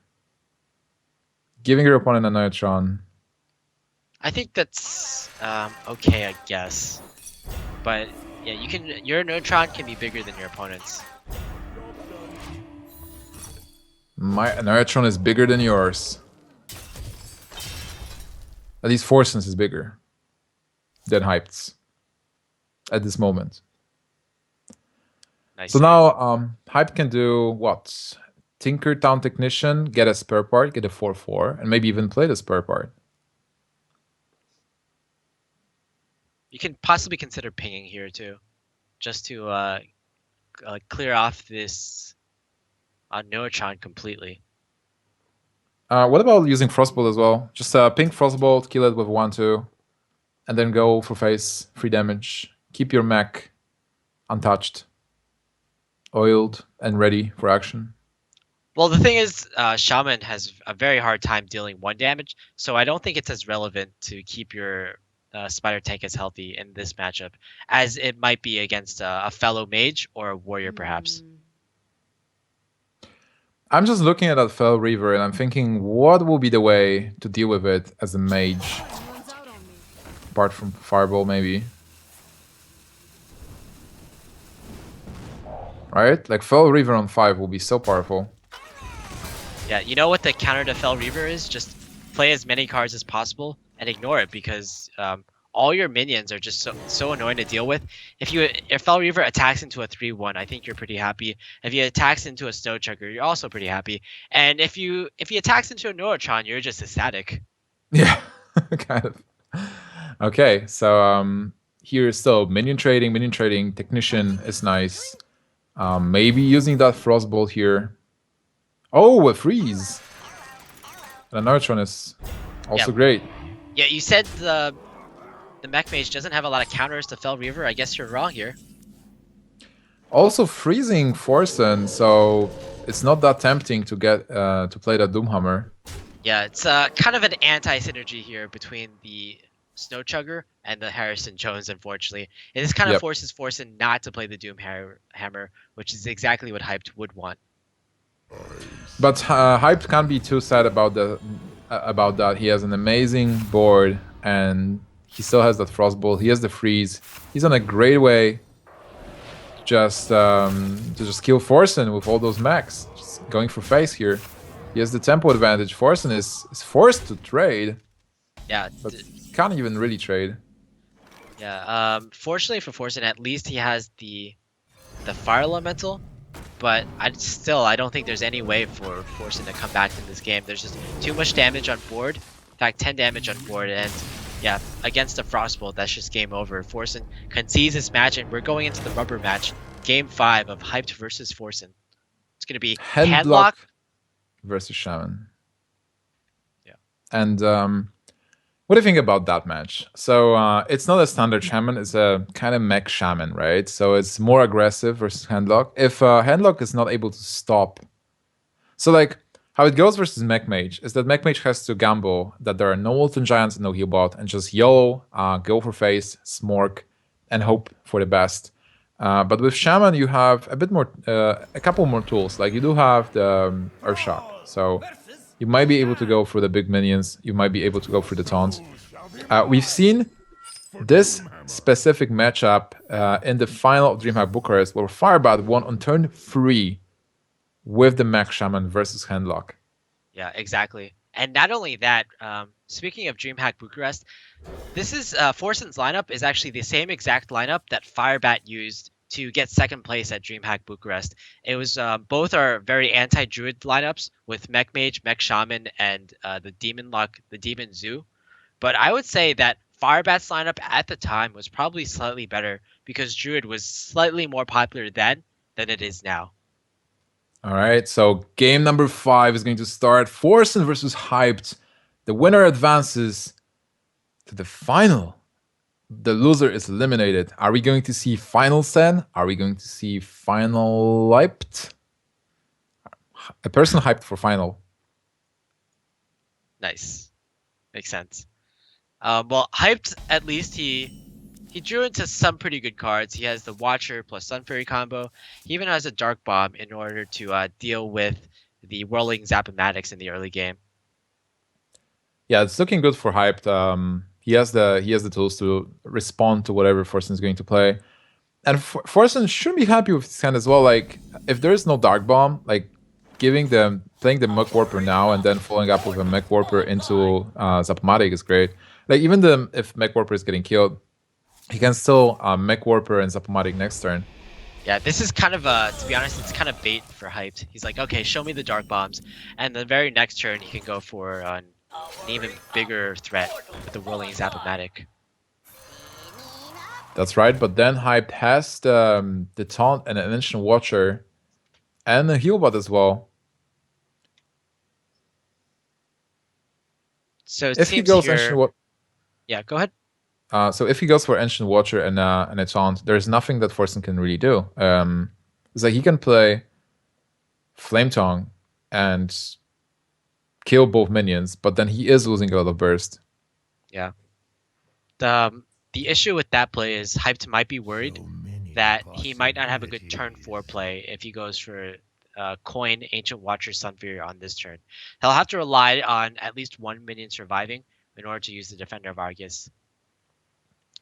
Giving your opponent a neutron. I think that's okay, I guess. But yeah, your neutron can be bigger than your opponent's. My neutron is bigger than yours. At least Forsen's is bigger than Hyped's at this moment. Nice. So now Hype can do what? Tinker Town Technician, get a spare part, get a 4-4, and maybe even play the spare part. You can possibly consider pinging here too, just to clear off this neutron completely. What about using Frostbolt as well? Just ping Frostbolt, kill it with 1-2, and then go for face, free damage. Keep your mech untouched, oiled, and ready for action. Well, the thing is, Shaman has a very hard time dealing 1 damage, so I don't think it's as relevant to keep your Spider Tank as healthy in this matchup as it might be against a fellow mage or a warrior, perhaps. I'm just looking at that Fell Reaver and I'm thinking, what will be the way to deal with it as a mage? Apart from Fireball, maybe. Right? Like, Fell Reaver on 5 will be so powerful. Yeah, you know what the counter to Fel Reaver is? Just play as many cards as possible and ignore it, because all your minions are just so annoying to deal with. If Fel Reaver attacks into a 3-1, I think you're pretty happy. If he attacks into a Snow Chugger, you're also pretty happy. And if he attacks into a Neurotron, you're just ecstatic. Yeah, kind of. Okay, so here is still minion trading, Technician is nice. Maybe using that Frostbolt here. Oh, a freeze! And a Neutron is also great. Yeah, you said the Mech Mage doesn't have a lot of counters to Fel Reaver. I guess you're wrong here. Also freezing Forsen, so it's not that tempting to get to play that Doomhammer. Yeah, it's kind of an anti-synergy here between the Snow Chugger and the Harrison Jones, unfortunately. It just kind of forces Forsen not to play the Doom Hammer, which is exactly what Hyped would want. But Hyped can't be too sad about that. He has an amazing board, and he still has that Frostbolt. He has the freeze. He's on a great way to just kill Forsen with all those mechs. Just going for face here. He has the tempo advantage. Forsen is forced to trade. Yeah, but can't even really trade. Yeah. Fortunately for Forsen, at least he has the Fire Elemental. But I don't think there's any way for Forsen to come back in this game. There's just too much damage on board. In fact, 10 damage on board, and yeah, against the Frostbolt, that's just game over. Forsen concedes this match, and we're going into the rubber match, Game 5 of Hyped versus Forsen. It's gonna be Handlock versus Shaman. Yeah. And what do you think about that match? So it's not a standard Shaman, it's a kind of mech Shaman, right? So it's more aggressive versus Handlock. If Handlock is not able to stop... So like, how it goes versus Mech Mage is that Mech Mage has to gamble that there are no Ultimate Giants and no heal bot, and just YOLO, go for face, smork, and hope for the best. But with Shaman, you have a bit more, a couple more tools. Like you do have the Earthshock, so you might be able to go for the big minions. You might be able to go for the taunts. We've seen this specific matchup in the final of DreamHack Bucharest, where Firebat won on turn 3 with the Mech Shaman versus Handlock. Yeah, exactly. And not only that, speaking of DreamHack Bucharest, this is Forsen's lineup is actually the same exact lineup that Firebat used to get second place at DreamHack Bucharest. It was both are very anti-druid lineups with Mech Mage, Mech Shaman, and the Demon Zoo. But I would say that Firebat's lineup at the time was probably slightly better because Druid was slightly more popular then than it is now. All right, so game number 5 is going to start. Forsen versus Hyped. The winner advances to the final. The loser is eliminated. Are we going to see Final Sen? Are we going to see Final Hyped? A person hyped for Final. Nice. Makes sense. Well, hyped at least he drew into some pretty good cards. He has the Watcher plus Sun Fury combo. He even has a Dark Bomb in order to deal with the Whirling Zapomatics in the early game. Yeah, it's looking good for hyped. He has the tools to respond to whatever Forsen is going to play, and Forsen should be happy with his hand as well. Like if there is no Dark Bomb, like playing the Mech Warper now and then following up with a Mech Warper into Zapomatic is great. Like even if Mech Warper is getting killed, he can still Mech Warper and Zapomatic next turn. Yeah, this is kind of to be honest, it's kind of bait for hyped. He's like, okay, show me the Dark Bombs, and the very next turn he can go for an even bigger threat with the Whirling Zapomatic. That's right, but then hyped has the taunt and an Ancient Watcher and a heal bot as well. So it If he seems goes here... Ancient Yeah, go ahead. So if he goes for Ancient Watcher and a taunt, there's nothing that Forsen can really do. It's like he can play Flame Tongue and kill both minions, but then he is losing a lot of burst. Yeah. The issue with that play is hyped might be worried that he might not have a good turn 4 play if he goes for coin Ancient Watcher Sun Fury on this turn. He'll have to rely on at least one minion surviving in order to use the Defender of Argus.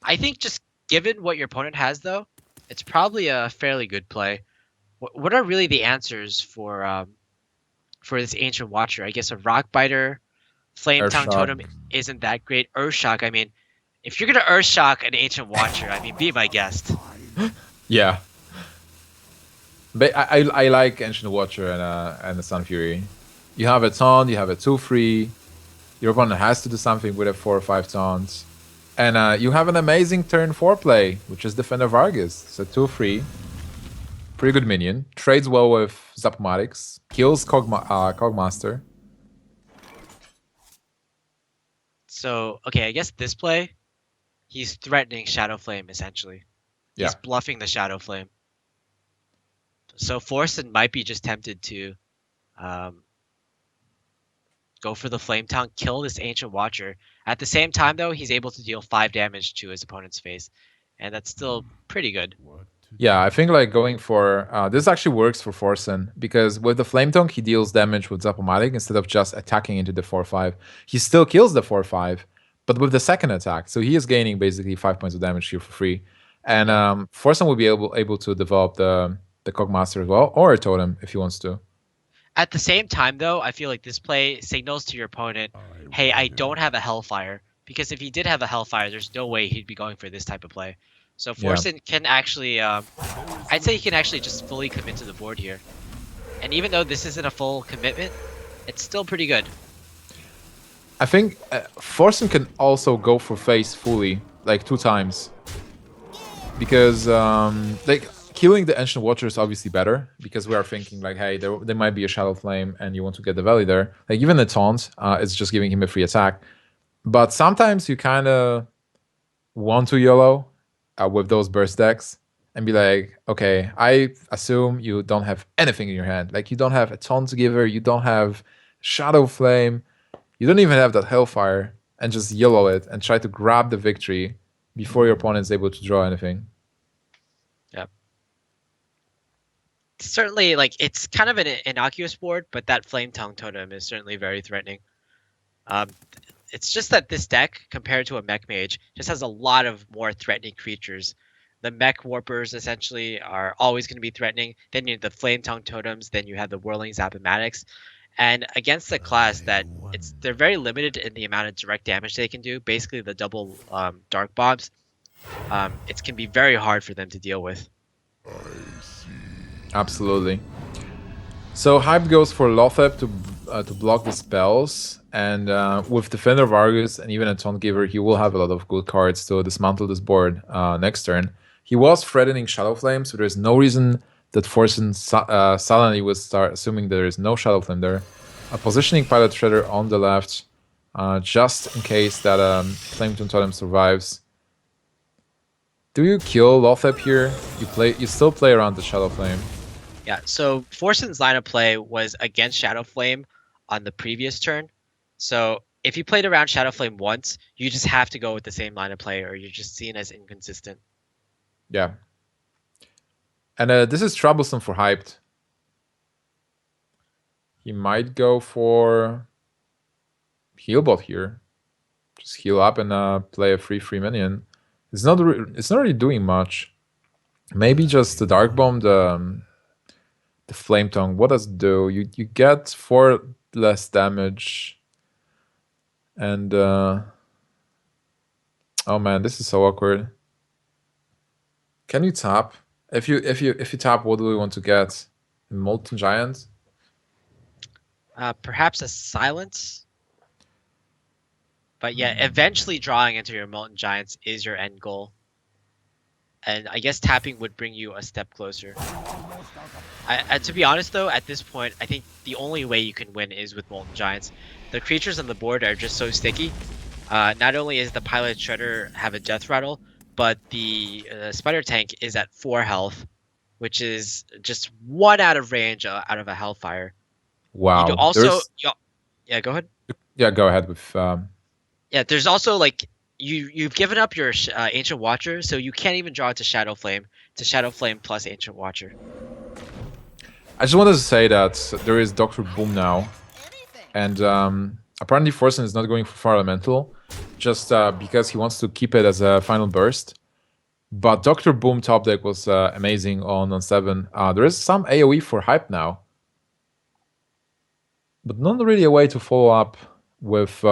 I think just given what your opponent has, though, it's probably a fairly good play. What are really the answers for this Ancient Watcher? I guess a Rock Biter, Flame Tongue Earthshock. Totem isn't that great. Earthshock, I mean, if you're gonna Earthshock an Ancient Watcher, I mean, be my guest. Yeah. But I like Ancient Watcher and the Sun Fury. You have a taunt, you have a 2-3. Your opponent has to do something with a 4 or 5 taunts. And you have an amazing turn 4 play, which is Defender of Argus. It's a 2-3. Pretty good minion. Trades well with Zapomatics. Kills Cogmaster. So, okay, I guess this play, he's threatening Shadow Flame, essentially. Yeah. He's bluffing the Shadow Flame. So Forsen might be just tempted to go for the Flame Tongue, kill this Ancient Watcher. At the same time, though, he's able to deal 5 damage to his opponent's face. And that's still pretty good. Yeah, I think like going for this actually works for Forsen because with the Flame Tongue he deals damage with Zapomatic instead of just attacking into the 4-5. He still kills the 4-5, but with the second attack, so he is gaining basically 5 points of damage here for free. And Forsen will be able to develop the Cogmaster as well, or a Totem if he wants to. At the same time, though, I feel like this play signals to your opponent, hey, I don't have a Hellfire. Because if he did have a Hellfire, there's no way he'd be going for this type of play. So Forsen can actually, I'd say he can actually just fully commit to the board here. And even though this isn't a full commitment, it's still pretty good. I think Forsen can also go for face fully, like 2 times. Because, like, killing the Ancient Watcher is obviously better, because we are thinking, like, hey, there might be a Shadow Flame, and you want to get the Valley there. Like, even the taunt is just giving him a free attack. But sometimes you kind of want to YOLO with those burst decks and be like, okay, I assume you don't have anything in your hand. Like, you don't have a Taunt Giver, you don't have Shadow Flame, you don't even have that Hellfire, and just YOLO it and try to grab the victory before your opponent is able to draw anything. Yep. Certainly, like, it's kind of an innocuous board, but that Flame Tongue Totem is certainly very threatening. It's just that this deck, compared to a Mech Mage, just has a lot of more threatening creatures. The Mech Warpers, essentially, are always going to be threatening. Then you have the Flame Tongue Totems, then you have the Whirling Zapomatics. And against a class that they're very limited in the amount of direct damage they can do, basically the double Dark Bombs, it can be very hard for them to deal with. Absolutely. So Hype goes for Lothep to block the spells, and with Defender of Argus and even a Taunt Giver, he will have a lot of good cards to dismantle this board next turn. He was threatening Shadow Flame, so there's no reason that Forsen suddenly would start assuming there is no Shadow Flame there. A positioning Pilot Shredder on the left, just in case that Flame Totem survives. Do you kill Lothep here? You still play around the Shadow Flame. Yeah, so Forsen's line of play was against Shadow Flame on the previous turn. So if you played around Shadow Flame once, you just have to go with the same line of play, or you're just seen as inconsistent. Yeah. And this is troublesome for Hyped. He might go for Healbot here. Just heal up and play a free minion. It's not really doing much. Maybe just the Dark Bomb, the Flame Tongue. What does it do? You get 4 less damage. And oh man, this is so awkward. Can you tap? If you tap, what do we want to get? A Molten Giant? Perhaps a silence. But yeah, eventually drawing into your Molten Giants is your end goal. And I guess tapping would bring you a step closer. To be honest though, at this point, I think the only way you can win is with Molten Giants. The creatures on the board are just so sticky. Not only is the Pilot Shredder have a death rattle, but the Spider Tank is at 4 health, which is just 1 out of range out of a Hellfire. Wow. You also, yeah, go ahead. Yeah, go ahead with. Yeah, there's also like you've given up your Ancient Watcher, so you can't even draw it to Shadow Flame plus Ancient Watcher. I just wanted to say that there is Dr. Boom now, and apparently Forsen is not going for Fire Elemental, just because he wants to keep it as a final burst. But Dr. Boom top deck was amazing on 7. There is some AoE for Hype now, but not really a way to follow up with.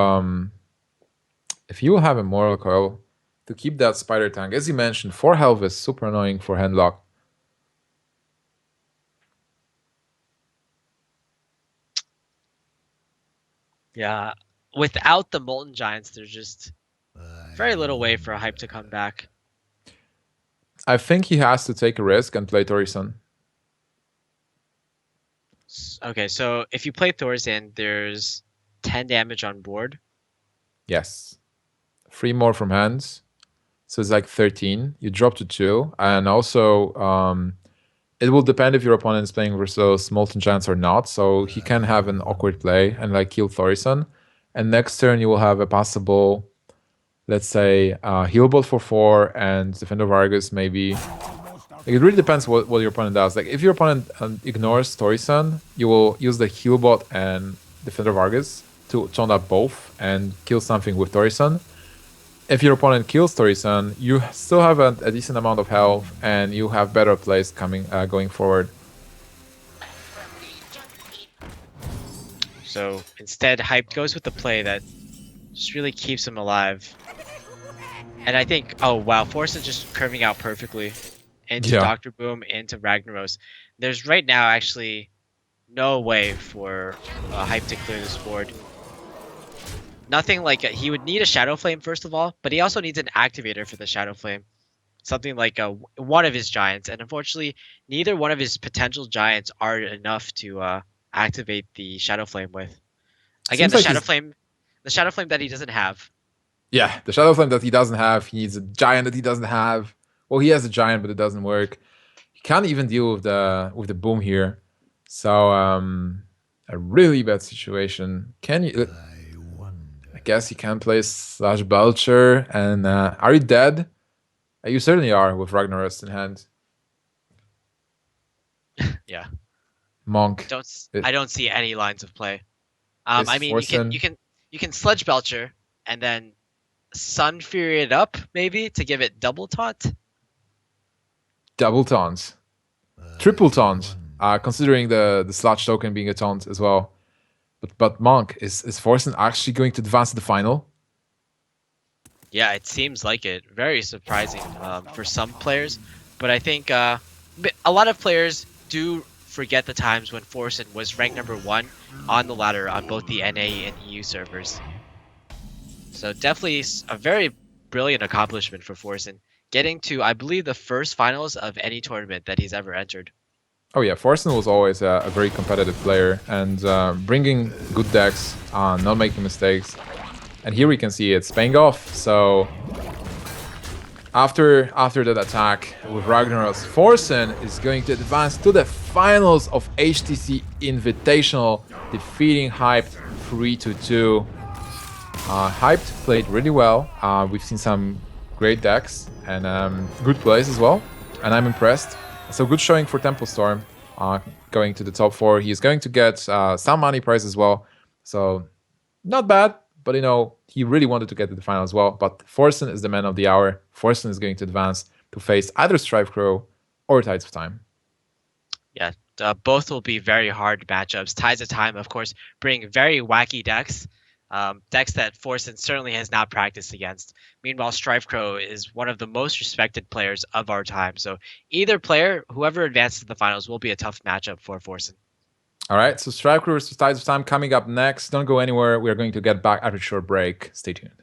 If you have a Mortal Coil to keep that Spider Tank, as you mentioned, 4 health is super annoying for Handlock. Yeah, without the Molten Giants, there's just very little way for Hype to come back. I think he has to take a risk and play Torisan. Okay, so if you play Thorzen, there's 10 damage on board. Yes. 3 more from hands. So it's like 13. You drop to 2. And also, it will depend if your opponent is playing versus Molten Giants or not. So he can have an awkward play and like kill Thorison. And next turn you will have a possible, let's say, Healbot for 4 and Defender of Argus maybe. Like, it really depends what your opponent does. Like if your opponent ignores Thorison, you will use the Healbot and Defender of Argus to taunt up both and kill something with Thorison. If your opponent kills Thorison, you still have a decent amount of health and you have better plays going forward. So instead, Hype goes with the play that just really keeps him alive. And I think, oh wow, Force is just curving out perfectly into Dr. Boom, into Ragnaros. There's right now actually no way for Hype to clear this board. Nothing like he would need a Shadow Flame first of all, but he also needs an activator for the Shadow Flame. Something like one of his giants, and unfortunately, neither one of his potential giants are enough to activate the Shadow Flame with. Again, the Shadow Flame that he doesn't have. Yeah, the Shadow Flame that he doesn't have. He needs a giant that he doesn't have. Well, he has a giant, but it doesn't work. He can't even deal with the boom here. So a really bad situation. Can you? I guess you can play Slash Belcher. And are you dead? You certainly are with Ragnaros in hand. Yeah. Monk. I don't see any lines of play. I mean, you can Sludge Belcher and then Sun Fury it up maybe to give it double taunt. Double taunt. Triple taunt. Considering the Sludge token being a taunt as well. But Monk, is Forsen actually going to advance to the final? Yeah, it seems like it. Very surprising for some players. But I think a lot of players do forget the times when Forsen was ranked #1 on the ladder on both the NA and EU servers. So definitely a very brilliant accomplishment for Forsen, getting to, I believe, the first finals of any tournament that he's ever entered. Oh yeah, Forsen was always a very competitive player and bringing good decks, not making mistakes. And here we can see it's paying off. So after that attack with Ragnaros, Forsen is going to advance to the finals of HTC Invitational, defeating Hyped 3-2. Hyped played really well. We've seen some great decks and good plays as well, and I'm impressed. So good showing for Temple Storm, going to the top 4. He is going to get some money prize as well, so not bad. But he really wanted to get to the final as well. But Forsen is the man of the hour. Forsen is going to advance to face either Strive Crow or Tides of Time. Yeah, both will be very hard matchups. Tides of Time, of course, bring very wacky decks, decks that Forsen certainly has not practiced against. Meanwhile, Strife Crow is one of the most respected players of our time. So either player, whoever advances to the finals, will be a tough matchup for Forsen. All right, so Strive Crew versus Tides of Time coming up next. Don't go anywhere. We are going to get back after a short break. Stay tuned.